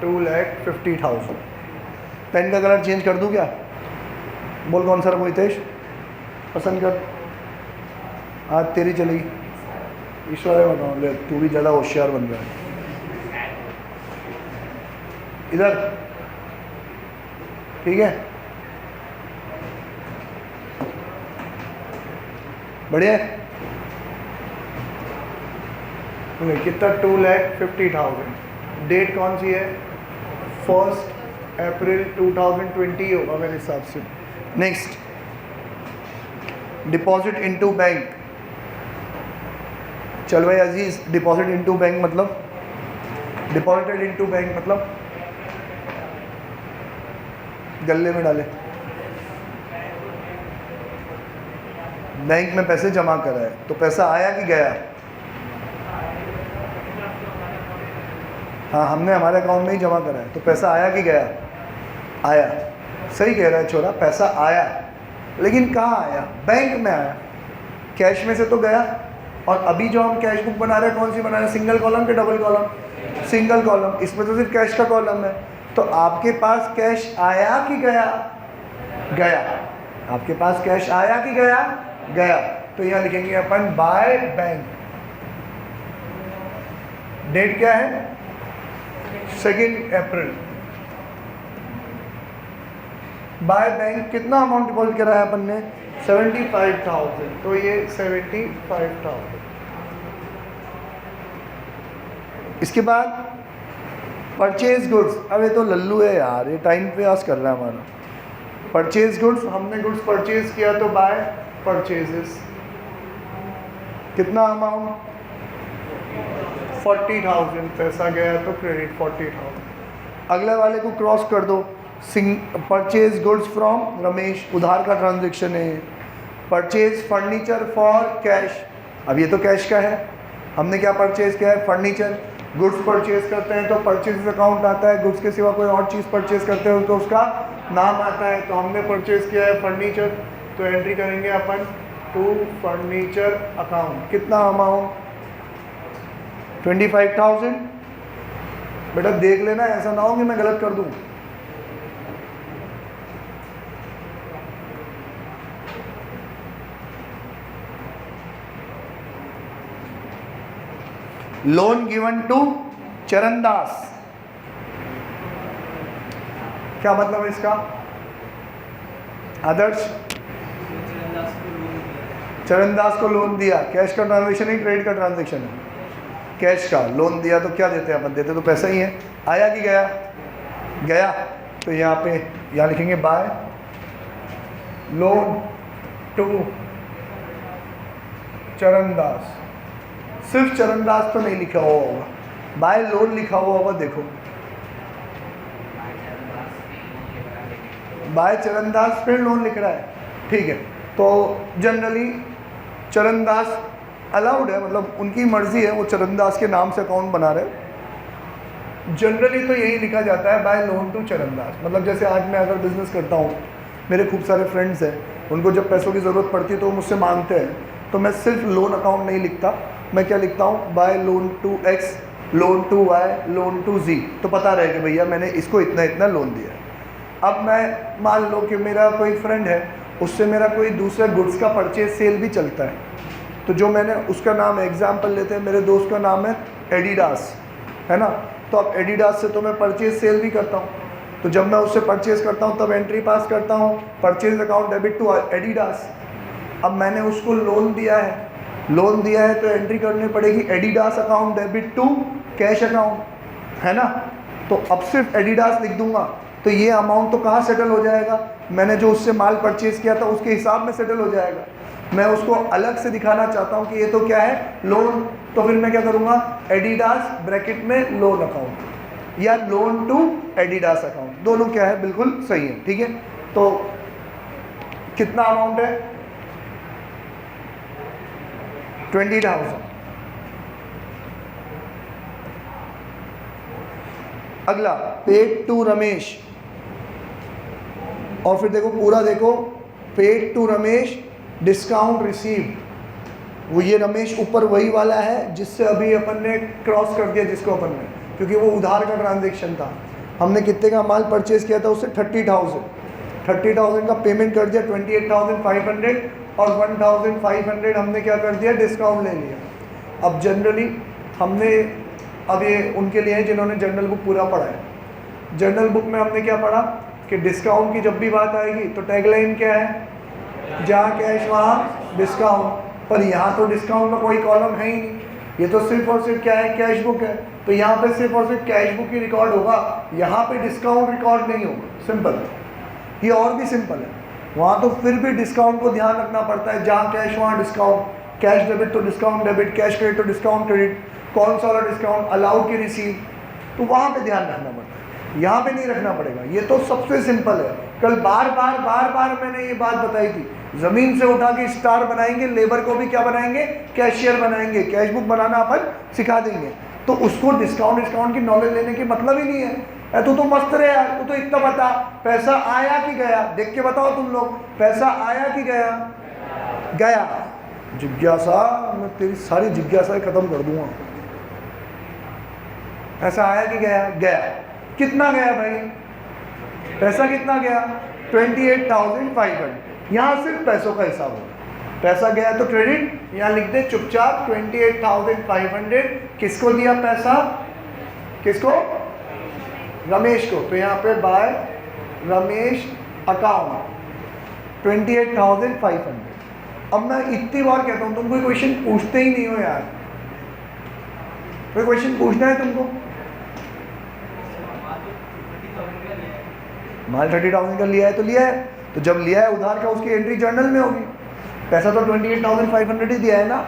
2,50,000। Pen का कलर चेंज कर दूँ क्या? बोल कौन सा रखूँ हितेश? पसंद कर, आज तेरी चलेगी। ईश्वर है बताओ, ले तू भी ज़्यादा होशियार बन रहा है। इधर ठीक है, बढ़िया। कितना 2,50,000। डेट कौन सी है? 1 अप्रैल 2020 होगा मेरे हिसाब से। Next, deposit into bank. चल भाई अजीज, डिपॉजिट इनटू बैंक मतलब, डिपॉजिटेड इनटू बैंक मतलब गले में डाले, बैंक में पैसे जमा करा है। तो पैसा आया कि गया? हाँ, हमने हमारे अकाउंट में ही जमा करा है, तो पैसा आया कि गया? आया। सही कह रहा है छोरा, पैसा आया, लेकिन कहाँ आया? बैंक में आया। कैश में से तो गया। और अभी जो हम कैश बुक बना रहे हैं, कौन सी बना रहे हैं? सिंगल कॉलम के डबल कॉलम? Single column. इसमें तो सिर्फ कैश का कॉलम है। तो आपके पास कैश आया कि गया? गया। आपके पास कैश आया कि गया? गया। तो यहाँ लिखेंगे अपन बाय बैंक। डेट क्या है? 2 अप्रैल। बाय बैंक कितना अमाउंट डिपॉजिट कराया अपन ने? 75,000। तो ये 75,000। इसके बाद परचेज गुड्स। अब ये तो लल्लू है यार, ये टाइम पास कर रहा है हमारा। परचेज गुड्स, हमने गुड्स परचेज किया तो बाय परचेजेस। कितना अमाउंट? 40,000। पैसा गया तो क्रेडिट 40,000। अगले वाले को क्रॉस कर दो। परचेज गुड्स फ्रॉम रमेश, उधार का ट्रांजेक्शन है। Purchase furniture for cash. अब ये तो कैश का है, हमने क्या परचेज किया है? फर्नीचर। गुड्स परचेज करते हैं तो परचेज अकाउंट आता है, गुड्स के सिवा कोई और चीज़ परचेज करते हो तो उसका नाम आता है। तो हमने परचेज किया है फर्नीचर, तो एंट्री करेंगे अपन टू फर्नीचर अकाउंट। कितना अमाउंट? 25,000। बेटा देख लेना, ऐसा ना हो कि मैं गलत कर दूं। Loan given to Charandas. क्या मतलब है इसका? आदर्श, चरणदास को लोन दिया। कैश का ट्रांजैक्शन है, क्रेडिट का ट्रांजैक्शन है? कैश का। लोन दिया तो क्या देते हैं अपन? देते तो पैसा ही है। आया कि गया? गया। तो यहाँ पे यहाँ लिखेंगे बाय लोन टू चरणदास। सिर्फ चरणदास तो नहीं लिखा हुआ होगा, बाय लोन लिखा हुआ होगा। देखो बाय चरणदास फिर लोन लिख रहा है, ठीक है। तो जनरली चरणदास अलाउड है, मतलब उनकी मर्जी है, वो चरणदास के नाम से अकाउंट बना रहे। जनरली तो यही लिखा जाता है बाय लोन टू चरणदास। मतलब जैसे आज मैं अगर बिजनेस करता हूँ, मेरे खूब सारे फ्रेंड्स हैं, उनको जब पैसों की ज़रूरत पड़ती है तो वो मुझसे मांगते हैं, तो मैं सिर्फ लोन अकाउंट नहीं लिखता, मैं क्या लिखता हूँ? By loan to X, loan to Y, loan to G. तो पता रहे कि भैया मैंने इसको इतना इतना लोन दिया है। अब मैं मान लो कि मेरा कोई फ्रेंड है, उससे मेरा कोई दूसरा गुड्स का परचेज सेल भी चलता है, तो जो मैंने उसका नाम एग्जाम्पल लेते हैं, मेरे दोस्त का नाम है एडिडास, है ना। तो अब एडिडास से तो मैं परचेज सेल भी करता हूँ, तो जब मैं उससे परचेज करता हूँ तब एंट्री पास करता हूँ, purchase account debit to Adidas. अब मैंने उसको लोन दिया है तो एंट्री करनी पड़ेगी Adidas account debit to cash account, है ना। तो अब सिर्फ एडिडास लिख दूंगा तो ये अमाउंट तो कहाँ सेटल हो जाएगा? मैंने जो उससे माल परचेज किया था उसके हिसाब में सेटल हो जाएगा। मैं उसको अलग से दिखाना चाहता हूँ कि ये तो क्या है? लोन। तो फिर मैं क्या करूँगा? एडिडास ब्रैकेट में लोन अकाउंट या लोन टू एडिडास अकाउंट, दोनों क्या है? बिल्कुल सही है, ठीक है। तो कितना अमाउंट है? 20,000। अगला पेड टू रमेश, और फिर देखो पूरा देखो, paid to Ramesh discount receive. वो ये रमेश ऊपर वही वाला है जिससे अभी अपन ने क्रॉस कर दिया, जिसको अपन ने, क्योंकि वो उधार का ट्रांजेक्शन था। हमने कितने का माल परचेज किया था उससे? 30,000 का पेमेंट कर दिया, 28,500, और 1,500 हमने क्या कर दिया? डिस्काउंट ले लिया। अब जनरली हमने, अब ये उनके लिए है जिन्होंने जर्नल बुक पूरा पढ़ा है। जर्नल बुक में हमने क्या पढ़ा कि डिस्काउंट की जब भी बात आएगी तो टैगलाइन क्या है? जहाँ कैश वहाँ डिस्काउंट। पर यहाँ तो डिस्काउंट में कोई कॉलम है ही नहीं, ये तो सिर्फ और सिर्फ क्या है, कैश बुक है, तो यहाँ पे सिर्फ और सिर्फ कैश बुक ही रिकॉर्ड होगा, यहाँ पे डिस्काउंट रिकॉर्ड नहीं होगा। सिंपल, ये और भी सिंपल है। वहाँ तो फिर भी डिस्काउंट को ध्यान रखना पड़ता है, जहाँ कैश वहाँ डिस्काउंट, कैश डेबिट तो डिस्काउंट डेबिट, कैश क्रेडिट तो डिस्काउंट क्रेडिट, कौन सा वाला डिस्काउंट अलाउड की रिसीव, तो वहाँ पे ध्यान रखना पड़ता है, यहाँ पे नहीं रखना पड़ेगा। ये तो सबसे सिंपल है। कल बार बार मैंने ये बात बताई थी, ज़मीन से उठा के स्टार बनाएंगे, लेबर को भी क्या बनाएंगे, कैशियर बनाएंगे, कैश बुक बनाना अपन सिखा देंगे। तो उसको डिस्काउंट की नॉलेज लेने की मतलब ही नहीं है। तू तो मस्त रहे यार, तू तो इतना बता पैसा आया कि गया, देख के बताओ तुम लोग, पैसा आया कि गया, गया। जिज्ञासा, मैं तेरी सारी जिज्ञासाएं खत्म कर दूंगा। पैसा आया कि गया, गया। कितना गया भाई, पैसा कितना गया, 28,500। यहाँ सिर्फ पैसों का हिसाब होगा। पैसा गया तो क्रेडिट, यहाँ लिख दे चुपचाप 28,500। किसको दिया पैसा, किसको, रमेश को, तो यहाँ पे बाय रमेश अकाउंट 28,500। अब मैं इतनी बार कहता हूँ, तुम कोई क्वेश्चन पूछते ही नहीं हो यार। कोई क्वेश्चन पूछना है तुमको, माल 30,000 का लिया है तो लिया है, तो जब लिया है उधार का उसकी एंट्री जर्नल में होगी। पैसा तो 28,500 ही दिया है ना,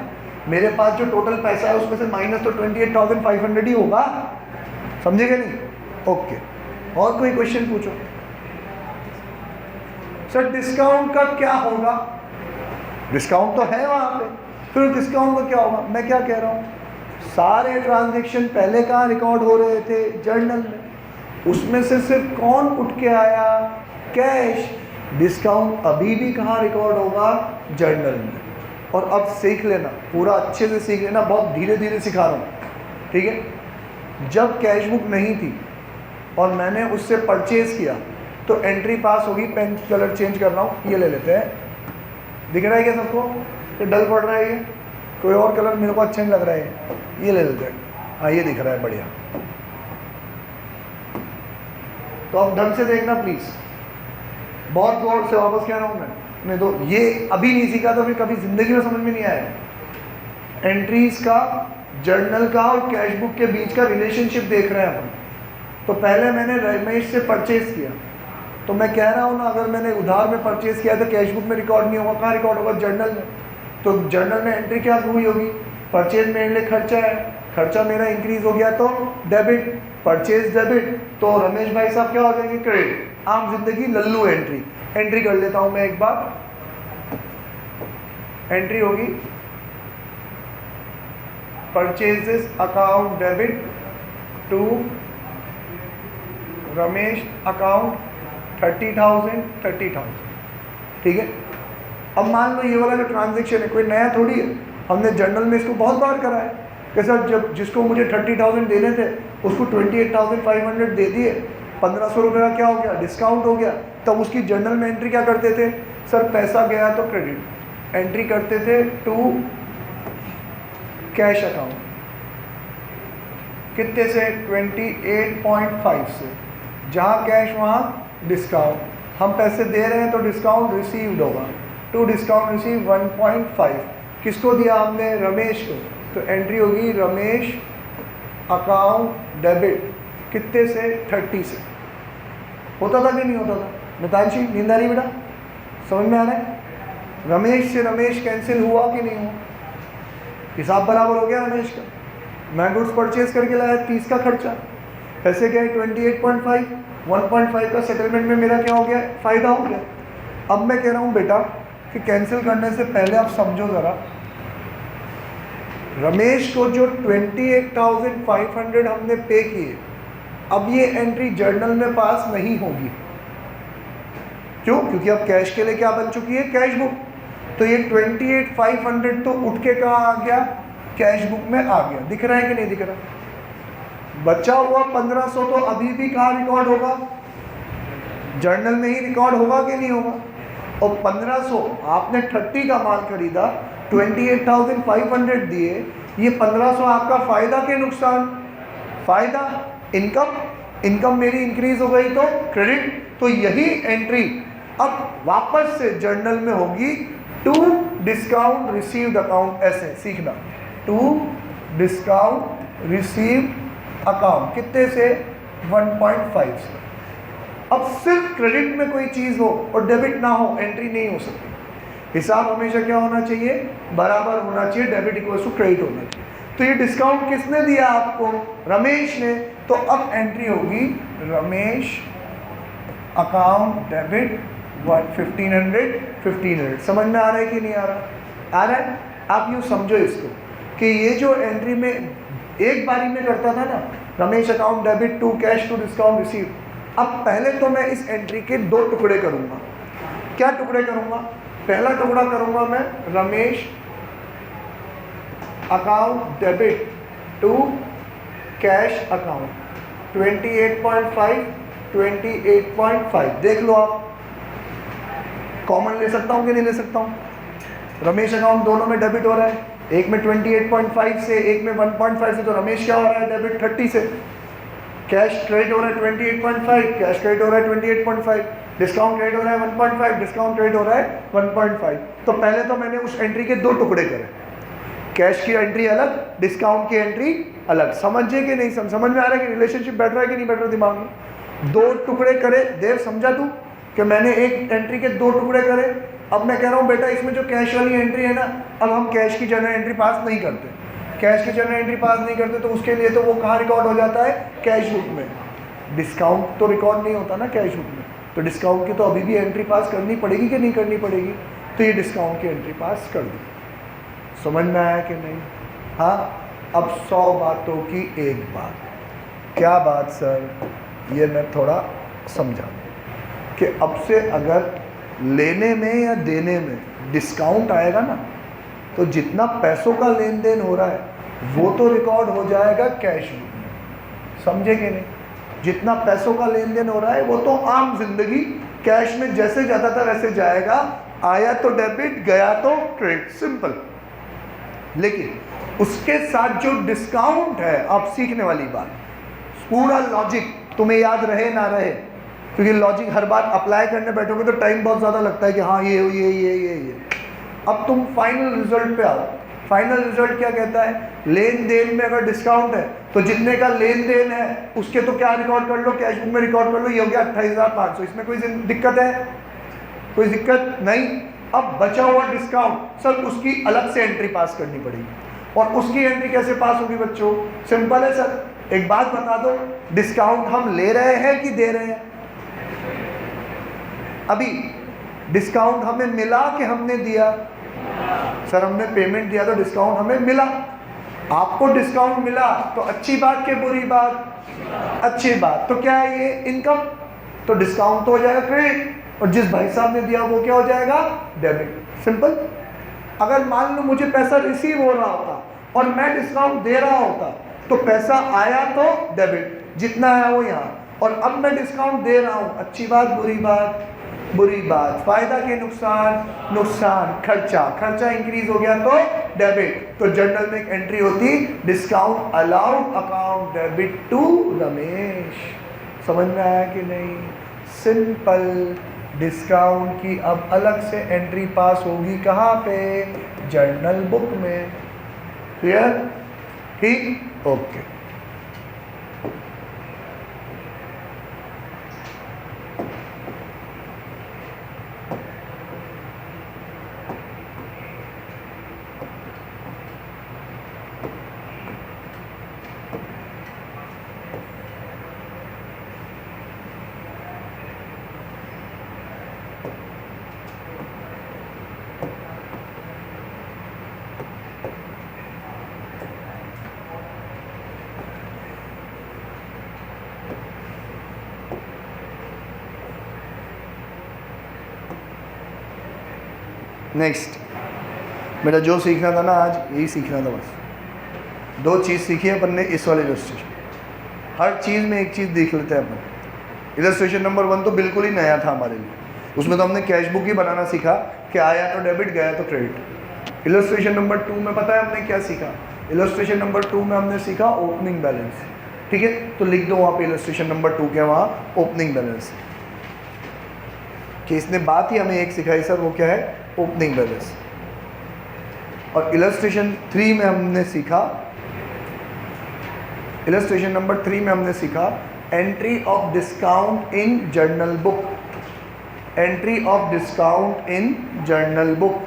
मेरे पास जो टोटल पैसा है उसमें से माइनस तो 28,500 ही होगा। समझेगा नहीं? ओके, और कोई क्वेश्चन पूछो। सर डिस्काउंट का क्या होगा, डिस्काउंट तो है वहाँ पे, फिर डिस्काउंट का क्या होगा। मैं क्या कह रहा हूँ, सारे ट्रांजैक्शन पहले कहाँ रिकॉर्ड हो रहे थे, जर्नल में, उसमें से सिर्फ कौन उठ के आया, कैश। डिस्काउंट अभी भी कहाँ रिकॉर्ड होगा, जर्नल में। और अब सीख लेना, पूरा अच्छे से सीख लेना, बहुत धीरे धीरे सिखा रहा हूँ, ठीक है। जब कैश बुक नहीं थी और मैंने उससे परचेज किया तो एंट्री पास होगी। पेन कलर चेंज कर रहा हूँ, ये ले लेते हैं, दिख रहा है क्या सबको, ये डल पड़ रहा है, ये कोई और कलर मेरे को अच्छा नहीं लग रहा है, ये ले लेते हैं। हाँ ये दिख रहा है, बढ़िया। तो अब ढंग से देखना प्लीज़, बहुत गौर से, वापस कह रहा हूँ मैं, नहीं तो ये अभी नहीं सीखा तो फिर कभी ज़िंदगी में समझ में नहीं आएगा। एंट्रीज का, जर्नल का और कैश बुक के बीच का रिलेशनशिप देख रहे हैं अपन। तो पहले मैंने रमेश से परचेज किया, तो मैं कह रहा हूँ ना, अगर मैंने उधार में परचेज किया तो कैश बुक में रिकॉर्ड नहीं होगा, कहाँ रिकॉर्ड होगा, जर्नल में। तो जर्नल में एंट्री क्या हुई होगी, परचेज मेरे लिए खर्चा है, खर्चा मेरा इंक्रीज हो गया तो डेबिट, परचेज डेबिट, तो रमेश भाई साहब क्या हो जाएंगे, क्रेडिट। आम जिंदगी लल्लू एंट्री कर लेता हूँ मैं एक बार। एंट्री होगी purchases account debit to Ramesh account 30,000, ठीक है। अब मान लो ये वाला जो ट्रांजेक्शन है कोई नया थोड़ी है, हमने जर्नल में इसको बहुत बार करा है कि सर जब जिसको मुझे 30,000 देने थे उसको 28,500 दे दिए, 1,500 रुपये का क्या हो गया, डिस्काउंट हो गया। तब उसकी जर्नल में एंट्री क्या करते थे, सर पैसा गया तो क्रेडिट, एंट्री करते थे टू कैश अकाउंट, कितने से, 28.5 से, जहाँ कैश वहाँ डिस्काउंट। हम पैसे दे रहे हैं तो डिस्काउंट रिसीव्ड होगा, टू डिस्काउंट रिसीव 1.5। किसको दिया हमने, रमेश को, तो एंट्री होगी रमेश अकाउंट डेबिट, कितने से, 30 से। होता था कि नहीं होता था, मितांशी नींद आ रही बेटा, समझ में आ रहा है। रमेश से रमेश कैंसिल हुआ कि नहीं हुआ, हिसाब बराबर हो गया रमेश का। मैं गुड्स परचेज करके लाया 30 का खर्चा, पैसे गए 28.5, 1.5 का सेटलमेंट में मेरा क्या हो गया, फ़ायदा हो गया। अब मैं कह रहा हूँ बेटा कि कैंसिल करने से पहले आप समझो ज़रा, रमेश को जो 28,500 हमने पे किए, अब ये एंट्री जर्नल में पास नहीं होगी। क्यों, क्योंकि अब कैश के लिए क्या बन चुकी है, कैश बुक। तो ये 28,500 तो उठ के कहाँ आ गया, कैश बुक में आ गया। दिख रहा है कि नहीं दिख रहा। बचा हुआ 1,500 तो अभी भी कहाँ रिकॉर्ड होगा, जर्नल में ही रिकॉर्ड होगा कि नहीं होगा। और 1,500 आपने 30 का माल खरीदा, 28,500 दिए, ये 1,500 आपका फ़ायदा के नुकसान, फ़ायदा, इनकम मेरी इंक्रीज हो गई तो क्रेडिट। तो यही एंट्री अब वापस से जर्नल में होगी, टू डिस्काउंट रिसीव्ड अकाउंट। ऐसे सीखना, टू डिस्काउंट रिसीव अकाउंट कितने से 1.5 से। अब सिर्फ क्रेडिट में कोई चीज़ हो और डेबिट ना हो, एंट्री नहीं हो सकती। हिसाब हमेशा क्या होना चाहिए, बराबर होना चाहिए, डेबिट इक्वल टू क्रेडिट होना चाहिए। तो ये डिस्काउंट किसने दिया आपको, रमेश ने, तो अब एंट्री होगी रमेश अकाउंट डेबिट 1500। समझ में आ रहा है कि नहीं आ रहा, आ रहा है। आप यूँ समझो इसको कि ये जो एंट्री में एक बारी में करता था ना, Ramesh account debit to cash to discount receive, अब पहले तो मैं इस एंट्री के 2 टुकड़े करूँगा। क्या टुकड़े करूँगा, पहला टुकड़ा करूँगा मैं Ramesh account debit to cash account 28.5। देख लो आप, कॉमन ले सकता हूँ कि नहीं ले सकता हूँ। रमेश अकाउंट दोनों में डेबिट हो रहा है, एक में 28.5 से, एक में 1.5 से, तो रमेश क्या हो रहा है, डेबिट 30 से। कैश क्रेडिट हो रहा है 28.5, कैश क्रेडिट हो रहा है 28.5, डिस्काउंट क्रेडिट हो रहा है 1.5, डिस्काउंट क्रेडिट हो रहा है 1.5। तो पहले तो मैंने उस एंट्री के 2 टुकड़े करे, कैश की एंट्री अलग, डिस्काउंट की एंट्री अलग। समझिए कि नहीं, समझ में आ रहा है कि रिलेशनशिप बैठ रहा है कि नहीं बैठ रहा दिमाग में। 2 टुकड़े करे, देव समझा तू कि मैंने एक एंट्री के 2 टुकड़े करे। अब मैं कह रहा हूँ बेटा इसमें जो कैश वाली एंट्री है ना, अब हम कैश की जनरल एंट्री पास नहीं करते, कैश की जनरल एंट्री पास नहीं करते, तो उसके लिए तो वो कहाँ रिकॉर्ड हो जाता है, कैश बुक में। डिस्काउंट तो रिकॉर्ड नहीं होता ना कैश बुक में, तो डिस्काउंट की तो अभी भी एंट्री पास करनी पड़ेगी कि नहीं करनी पड़ेगी, तो ये डिस्काउंट की एंट्री पास कर दी। समझ में आया कि नहीं। हाँ, अब 100 बातों की एक बात। क्या बात सर, ये मैं थोड़ा समझाऊँ कि अब से अगर लेने में या देने में डिस्काउंट आएगा ना, तो जितना पैसों का लेन देन हो रहा है वो तो रिकॉर्ड हो जाएगा कैश बुक में, समझे कि नहीं। जितना पैसों का लेन देन हो रहा है वो तो आम जिंदगी कैश में जैसे जाता था वैसे जाएगा, आया तो डेबिट, गया तो क्रेडिट, सिंपल। लेकिन उसके साथ जो डिस्काउंट है, आप सीखने वाली बात, पूरा लॉजिक तुम्हें याद रहे ना रहे, क्योंकि लॉजिक हर बार अप्लाई करने बैठोगे तो टाइम बहुत ज़्यादा लगता है कि हाँ ये। अब तुम फाइनल रिजल्ट पे आओ। फाइनल रिजल्ट क्या कहता है, लेन देन में अगर डिस्काउंट है तो जितने का लेन देन है उसके तो क्या रिकॉर्ड कर लो, कैश बुक में रिकॉर्ड कर लो, ये हो गया 28,500। इसमें कोई दिक्कत है, कोई दिक्कत नहीं। अब बचा हुआ डिस्काउंट सर, उसकी अलग से एंट्री पास करनी पड़ेगी। और उसकी एंट्री कैसे पास होगी बच्चों, सिंपल है सर। एक बात बता दो, डिस्काउंट हम ले रहे हैं कि दे रहे हैं। अभी डिस्काउंट हमें मिला कि हमने दिया, सर हमने पेमेंट दिया तो डिस्काउंट हमें मिला। आपको डिस्काउंट मिला तो अच्छी बात के बुरी बात, अच्छी बात। तो क्या है ये, इनकम, तो डिस्काउंट तो हो जाएगा क्रेडिट, और जिस भाई साहब ने दिया वो क्या हो जाएगा, डेबिट, सिंपल। अगर मान लो मुझे पैसा रिसीव हो रहा होता और मैं डिस्काउंट दे रहा होता, तो पैसा आया तो डेबिट, जितना आया वो यहाँ, और अब मैं डिस्काउंट दे रहा हूँ, अच्छी बात बुरी बात, बुरी बात। फायदा के नुकसान, नुकसान, खर्चा इंक्रीज हो गया तो डेबिट। तो जर्नल में एक एंट्री होती, discount allowed account debit to Ramesh. समझ में आया कि नहीं, सिंपल। डिस्काउंट की अब अलग से एंट्री पास होगी कहाँ पे, जर्नल बुक में। क्लियर, ठीक, ओके। नेक्स्ट, मेरा जो सीखना था ना आज, यही सीखना था बस। 2 चीज़ सीखी है अपन ने इस वाले इलस्ट्रेशन। हर चीज़ में एक चीज़ देख लेते हैं अपन। इलस्ट्रेशन नंबर 1 तो बिल्कुल ही नया था हमारे लिए, उसमें तो हमने कैश बुक ही बनाना सीखा कि आया तो डेबिट, गया तो क्रेडिट। इलस्ट्रेशन नंबर 2 में पता है हमने क्या सीखा, इलस्ट्रेशन नंबर 2 में हमने सीखा ओपनिंग बैलेंस। ठीक है, तो लिख दो वहाँ पे इलस्ट्रेशन नंबर 2 के वहाँ ओपनिंग बैलेंस, कि इसने बात ही हमें एक सिखाई सर, वो क्या है, ओपनिंग बैलेंस। और इलस्ट्रेशन 3 में हमने सीखा इलस्ट्रेशन नंबर 3 में हमने सीखा entry of discount in journal book, entry of discount in journal book.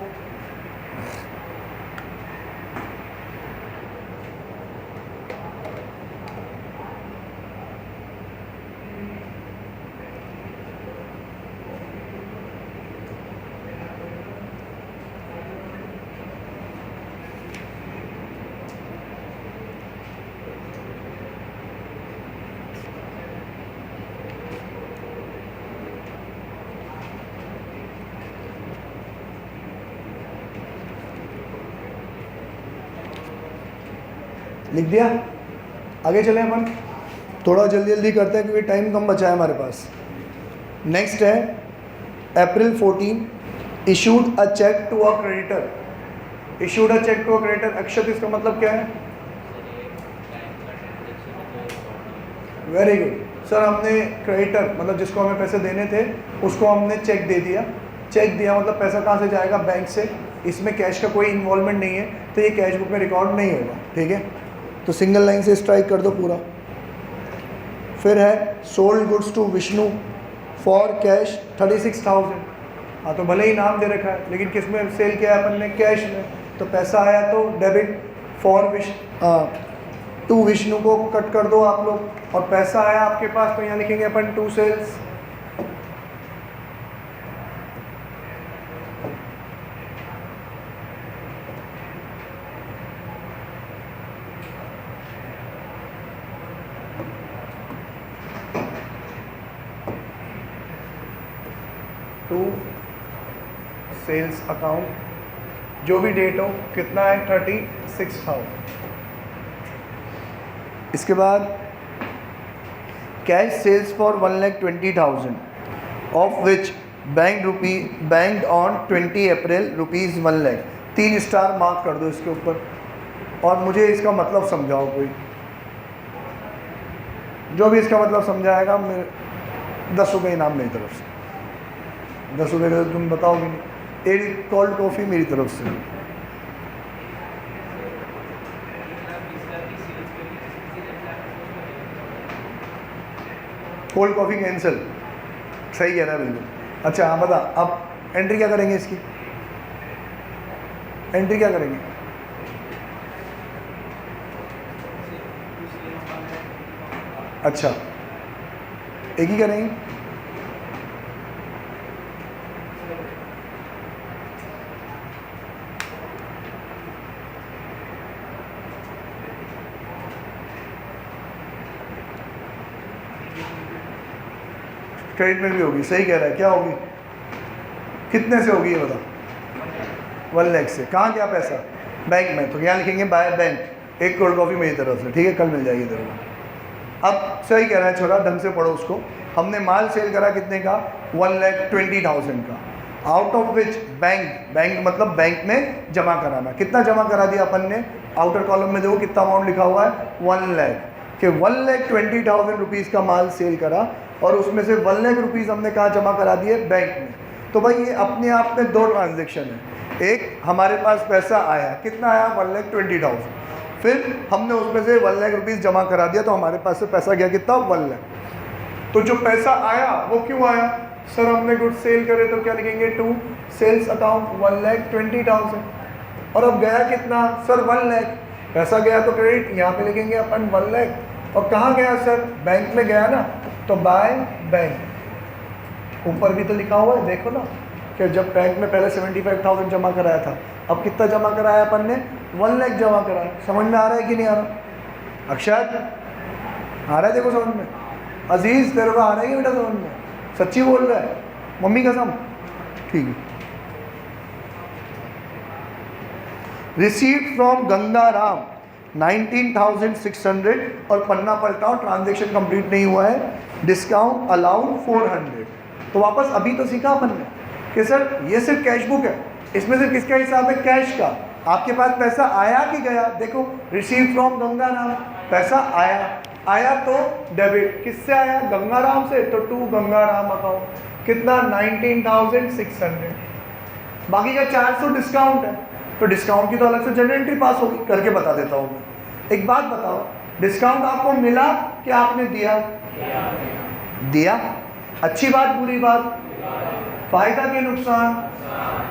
लिख दिया, आगे चले अपन, थोड़ा जल्दी जल्दी करते हैं क्योंकि टाइम कम बचा है हमारे पास। नेक्स्ट है April 14 issued a cheque to a creditor, issued a cheque to a creditor. Akshat इसका मतलब क्या है? वेरी गुड सर, हमने क्रेडिटर मतलब जिसको हमें पैसे देने थे उसको हमने चेक दे दिया। चेक दिया मतलब पैसा कहाँ से जाएगा? बैंक से। इसमें कैश का कोई इन्वॉल्वमेंट नहीं है तो ये कैश बुक में रिकॉर्ड नहीं होगा, ठीक है। तो सिंगल लाइन से स्ट्राइक कर दो पूरा। फिर है sold goods to Vishnu for cash 36,000। हाँ तो भले ही नाम दे रखा है लेकिन किस में सेल किया है अपन ने? कैश में। तो पैसा आया तो डेबिट फॉर टू विष्णु को कट कर दो आप लोग, और पैसा आया आपके पास तो यहाँ लिखेंगे अपन to sales. To sales account, जो भी डेट हो, कितना है? 36,000। इसके बाद cash sales for 1,20,000 of which banked on 20 April ₹1 lakh. 3 star mark कर दो इसके ऊपर, और मुझे इसका मतलब समझाओ कोई, जो भी इसका मतलब समझाएगा मेरे 10 रुपये इनाम मेरी तरफ से। 10 रुपये का तुम बताओगे नहीं। एक कोल्ड कॉफ़ी मेरी तरफ से। कोल्ड कॉफ़ी कैंसिल, सही कह रहा है बिल्कुल। अच्छा हाँ बता, अब एंट्री क्या करेंगे इसकी? एंट्री क्या करेंगे? अच्छा एक ही करेंगे। क्रेडिट में भी होगी, सही कह रहा है। क्या होगी? कितने से होगी ये बता? 1 लाख से। कहाँ गया पैसा? बैंक में। तो यहाँ लिखेंगे बाय बैंक, 1 कोल्ड कॉफ़ी मेरी तरफ से, ठीक है, कल मिल जाएगी तेरे को। अब सही कह रहा है छोरा, ढंग से पढ़ो उसको। हमने माल सेल करा कितने का? 1,20,000 का, आउट ऑफ विच बैंक मतलब बैंक में जमा कराना। कितना जमा करा दिया अपन ने? आउटर कॉलम में देखो कितना अमाउंट लिखा हुआ है, 1 लाख के 1,20,000 रुपीज़ का माल सेल करा, और उसमें से 1 लाख रुपीज़ हमने कहाँ जमा करा दिए? बैंक में। तो भाई ये अपने आप में 2 ट्रांजेक्शन है। एक हमारे पास पैसा आया, कितना आया? 1,20,000। फिर हमने उसमें से 1 लाख रुपीज़ जमा करा दिया, तो हमारे पास से पैसा गया कितना? 1 लाख। तो जो पैसा आया वो क्यों आया? सर हमने गुड सेल करे, तो क्या लिखेंगे? To sales account 1,20,000। और अब गया कितना? सर 1 लाख। पैसा गया तो क्रेडिट, यहाँ पे लिखेंगे अपन 1 लाख। और कहाँ गया सर? बैंक में गया ना, तो बाय बैंक। ऊपर भी तो लिखा हुआ है, देखो ना, कि जब बैंक में पहले 75,000 जमा कराया था, अब कितना जमा कराया अपन ने? 1 लाख जमा कराया। समझ में आ रहा है कि नहीं आ रहा? अक्षत आ रहा है? देखो समझ में। अजीज़ तेरे को आ रहा है कि बेटा समझ में? सच्ची बोल रहा है? मम्मी कसम? ठीक है। रिसीव्ड फ्रॉम गंगाराम 19,600, और पन्ना पलटाओ, ट्रांजेक्शन कंप्लीट नहीं हुआ है। Discount allowed 400। तो वापस अभी तो सीखा अपन ने कि सर ये सिर्फ कैश बुक है, इसमें सिर्फ किसका हिसाब है? कैश का। आपके पास पैसा आया कि गया? देखो रिसीव फ्रॉम गंगाराम, पैसा आया तो डेबिट। किससे आया? गंगाराम से, तो टू गंगाराम अकाउंट। कितना? 19,600। बाकी का 400 डिस्काउंट है, तो डिस्काउंट की तो अलग से जनरल एंट्री पास होगी, करके बता देता हूँ मैं। एक बात बताओ, डिस्काउंट आपको मिला कि आपने दिया? दिया। अच्छी बात बुरी बात? फायदा के नुकसान?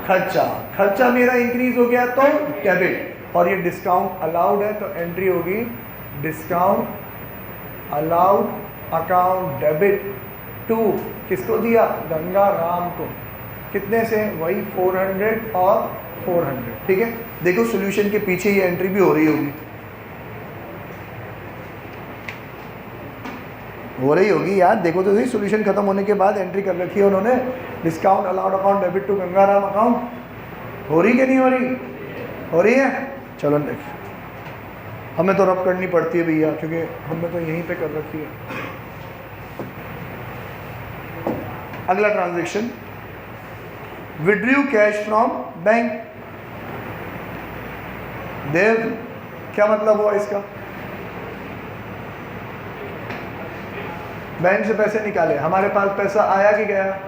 खर्चा। खर्चा मेरा इंक्रीज हो गया तो डेबिट, और ये डिस्काउंट अलाउड है तो एंट्री होगी discount allowed account debit to, किसको दिया? गंगा राम को। कितने से? वही 400 और 400। ठीक है, देखो सॉल्यूशन के पीछे ये एंट्री भी हो रही होगी यार। देखो तो सही, सॉल्यूशन खत्म होने के बाद एंट्री कर रखी है उन्होंने, discount allowed account debit to Gangaram account. हो रही कि नहीं हो रही? हो रही है। चलो नेक्स्ट। हमें तो रब करनी पड़ती है भैया, क्योंकि हमने तो यहीं पे कर रखी है। अगला transaction, withdrew cash from bank. Dev, क्या मतलब हुआ इसका? बैंक से पैसे निकाले, हमारे पास पैसा आया कि गया?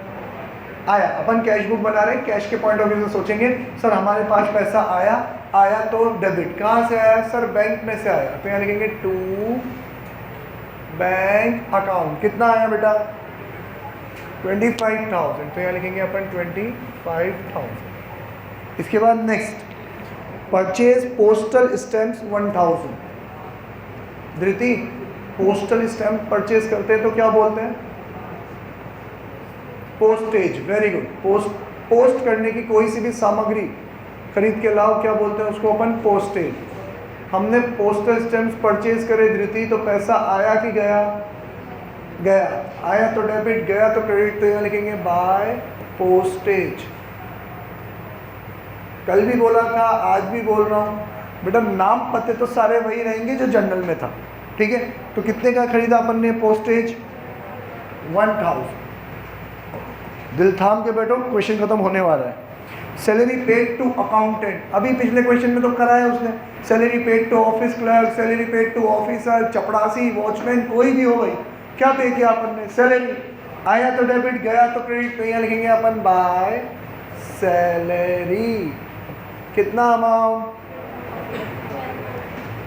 आया। अपन कैश बुक बना रहे हैं, कैश के पॉइंट ऑफ व्यू से सोचेंगे, सर हमारे पास पैसा आया, आया तो डेबिट। कहाँ से आया? सर बैंक में से आया, तो यहाँ लिखेंगे टू बैंक अकाउंट। कितना आया बेटा? 25,000, तो यहाँ लिखेंगे अपन 25,000। इसके बाद नेक्स्ट, परचेज पोस्टल स्टैम्प्स 1000। धृति, पोस्टल स्टैम्प परचेज करते हैं तो क्या बोलते हैं? पोस्टेज। Very good. पोस्ट करने की कोई सी भी सामग्री खरीद के लाओ, क्या बोलते हैं उसको अपन? पोस्टेज। हमने पोस्टल स्टैम्प्स परचेज करे धृति, तो पैसा आया कि गया? गया। आया तो डेबिट, गया तो क्रेडिट, तो यहाँ लिखेंगे बाय पोस्टेज। कल भी बोला था, आज भी बोल रहा हूँ बेटा, नाम पते तो सारे वही रहेंगे जो जनरल में था। ठीक है, तो कितने का खरीदा अपन ने? पोस्टेज 1000। दिल थाम के बैठो, क्वेश्चन खत्म होने वाला है। सैलरी पेड टू अकाउंटेंट, अभी पिछले क्वेश्चन में तो कराया उसने। Salary paid to office clerk, salary paid to officer, चपड़ासी, वॉचमैन, कोई भी हो भाई, क्या पे किया अपन ने? सैलरी। आया तो डेबिट, गया तो क्रेडिट, तो यहाँ लिखेंगे अपन बाय सैलरी। कितना अमाउंट?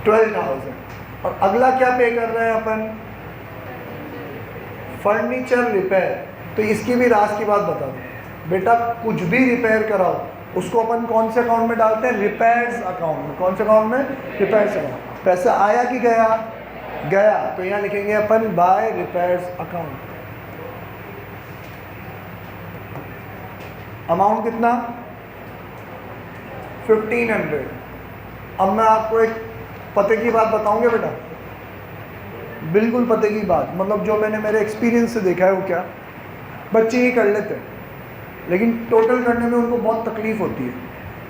12,000। और अगला क्या पे कर रहे हैं अपन? Furniture repair. तो इसकी भी राज की बात बता दो बेटा, कुछ भी रिपेयर कराओ उसको अपन कौन से अकाउंट में डालते हैं? रिपेयर्स अकाउंट में। कौन से अकाउंट में? Repairs account. पैसा आया कि गया? गया, तो यहाँ लिखेंगे अपन बाय रिपेयर्स अकाउंट। अमाउंट कितना? 1500। अब मैं आपको एक पते की बात बताऊंगे बेटा, बिल्कुल पते की बात, मतलब जो मैंने मेरे एक्सपीरियंस से देखा है। वो क्या, बच्चे ये कर लेते हैं लेकिन टोटल करने में उनको बहुत तकलीफ होती है,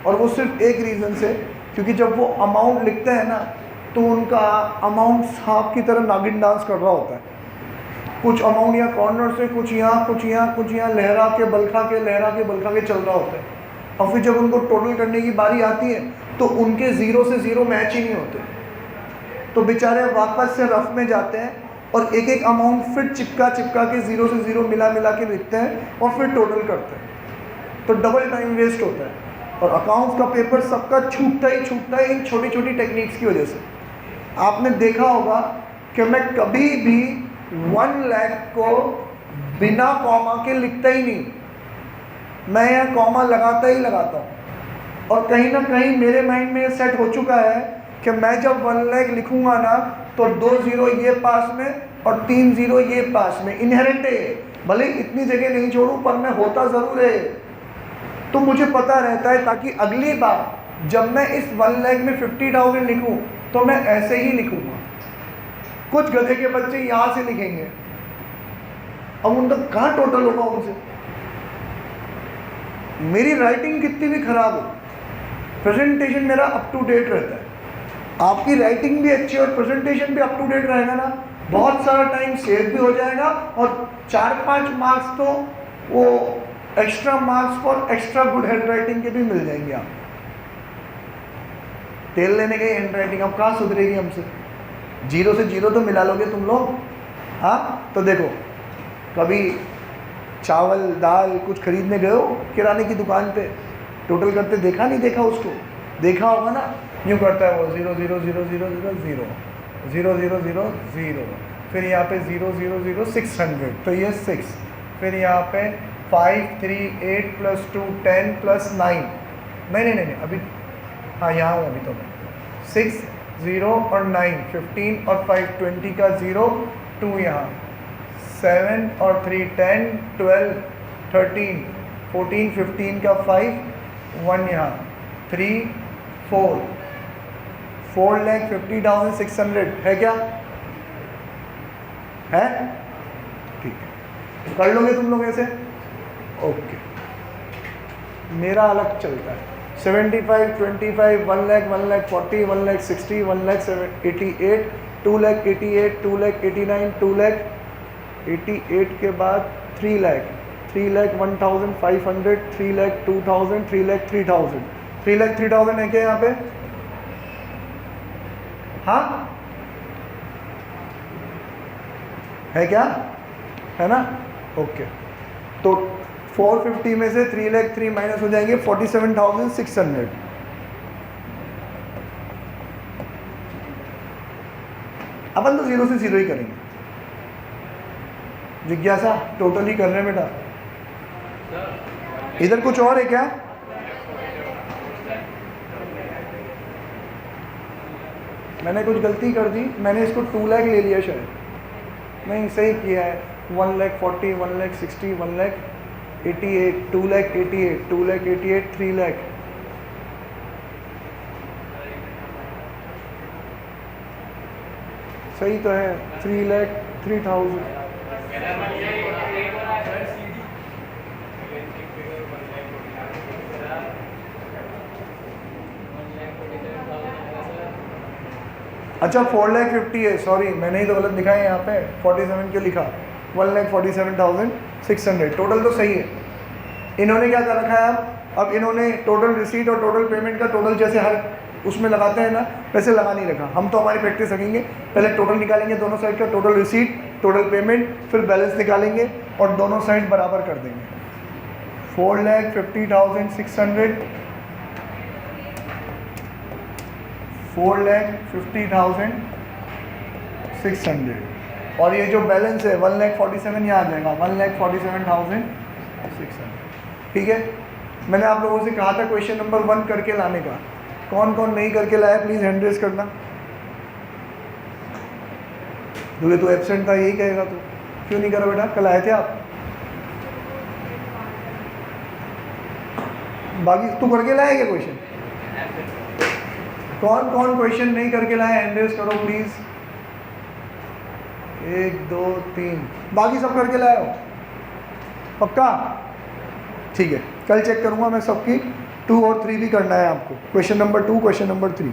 और वो सिर्फ एक रीज़न से, क्योंकि जब वो अमाउंट लिखते हैं ना तो उनका अमाउंट सांप की तरह नागिन डांस कर रहा होता है। कुछ अमाउंट यहाँ कॉर्नर से, कुछ यहाँ, कुछ यहाँ, कुछ यहाँ, लहरा के बलखा के चल रहा होता है। और फिर जब उनको टोटल करने की बारी आती है तो उनके ज़ीरो से ज़ीरो मैच ही नहीं होते, तो बेचारे वापस से रफ में जाते हैं और एक एक अमाउंट फिर चिपका के ज़ीरो से ज़ीरो मिला के लिखते हैं और फिर टोटल करते हैं, तो डबल टाइम वेस्ट होता है। और अकाउंट्स का पेपर सबका छूटता ही इन छोटी छोटी टेक्निक्स की वजह से। आपने देखा होगा कि मैं कभी भी 1 लाख को बिना कॉमा के लिखता ही नहीं, मैं यहाँ कॉमा लगाता हूँ। और कहीं ना कहीं मेरे माइंड में ये सेट हो चुका है कि मैं जब 1 लाख लिखूंगा ना तो 2 0 ये पास में और 3 0 ये पास में, इनहेरेंट है। भले इतनी जगह नहीं छोड़ूं पर मैं होता ज़रूर है, तो मुझे पता रहता है, ताकि अगली बार जब मैं इस 1 लाख में 50,000 लिखूं तो मैं ऐसे ही लिखूंगा। कुछ गधे के बच्चे यहाँ से लिखेंगे, अब उनका कहाँ टोटल होगा उनसे। मेरी राइटिंग कितनी भी खराब हो, प्रेजेंटेशन मेरा अप टू डेट रहता है। आपकी राइटिंग भी अच्छी और प्रेजेंटेशन भी अप टू डेट रहेगा ना, बहुत सारा टाइम सेव भी हो जाएगा और 4-5 मार्क्स तो वो extra marks for extra good hand writing के भी मिल जाएंगे। आप तेल लेने गए हैंड राइटिंग अब कहाँ सुधरेगी हमसे, 0 से 0 तो मिला लोगे तुम लोग। हाँ तो देखो, कभी चावल दाल कुछ खरीदने गए हो किराने की दुकान पे, टोटल करते देखा नहीं देखा उसको, देखा होगा ना, यूँ करता है वो 0 0 0 0 0 0, 0 0 0 0, फिर यहाँ पे 0 0 0 600, तो ये 6, फिर यहाँ पे 5 3 8 + 2 10 + 9, नहीं अभी, हाँ यहाँ अभी तो मैं 6 0 और 9 15 और 5 20 का 0 2 यहाँ 7 और 3 10 12 13 14 15 का 5 1 यहाँ 3 4 4,50,600 है क्या है? ठीक है, कर लोगे तुम लोग ऐसे? ओके, मेरा अलग चलता है 75 25 1,00,000 1,40,000 1,60,000 1,88,000 2,88,000 2,89,000 2,88,000 के बाद 3,00,000 3,01,500 3,02,000 3,03,000 3,03,000 है क्या यहाँ पे? हाँ है क्या, है ना? ओके, तो 450 में से 3,03,000 माइनस हो जाएंगे 47,600। अपन तो 0 से 0 ही करेंगे। जिज्ञासा टोटल ही कर रहे हैं बेटा। इधर कुछ और है क्या? मैंने कुछ गलती कर दी, मैंने इसको 2,00,000 ले लिया शायद, नहीं सही किया है 1,40,000 1,60,000 1,88,000 2,88,000 2,88,000 3,00,000 सही तो है 3,03,000। अच्छा 4,50,000 है, सॉरी मैंने ही तो गलत लिखा है यहाँ पे, 47 क्यों लिखा, 1,47,600 टोटल तो सही है। इन्होंने क्या कर रखा है अब इन्होंने टोटल रिसीट और टोटल पेमेंट का टोटल जैसे हर उसमें लगाते हैं ना, वैसे लगा नहीं रखा। हम तो हमारी प्रैक्टिस रखेंगे, पहले टोटल निकालेंगे दोनों साइड का, टोटल रिसीट टोटल पेमेंट, फिर बैलेंस निकालेंगे और दोनों साइड बराबर कर देंगे। 4,50,600 4,50,600 और ये जो बैलेंस है 1,47,000 यहाँ आ जाएगा 1,47,600। ठीक है, मैंने आप लोगों से कहा था क्वेश्चन नंबर 1 करके लाने का, कौन कौन नहीं करके लाया प्लीज़ हैंड रेज करना। क्योंकि तू एब्सेंट था यही कहेगा, तू क्यों नहीं करा बेटा, कल आए थे आप? बाकी तू करके लाया क्या क्वेश्चन? कौन कौन क्वेश्चन नहीं करके लाए हैंड रेज करो प्लीज। 1 2 3, बाकी सब करके लाए हो पक्का? ठीक है, कल चेक करूंगा मैं सबकी। 2 और 3 भी करना है आपको, क्वेश्चन नंबर 2 क्वेश्चन नंबर 3।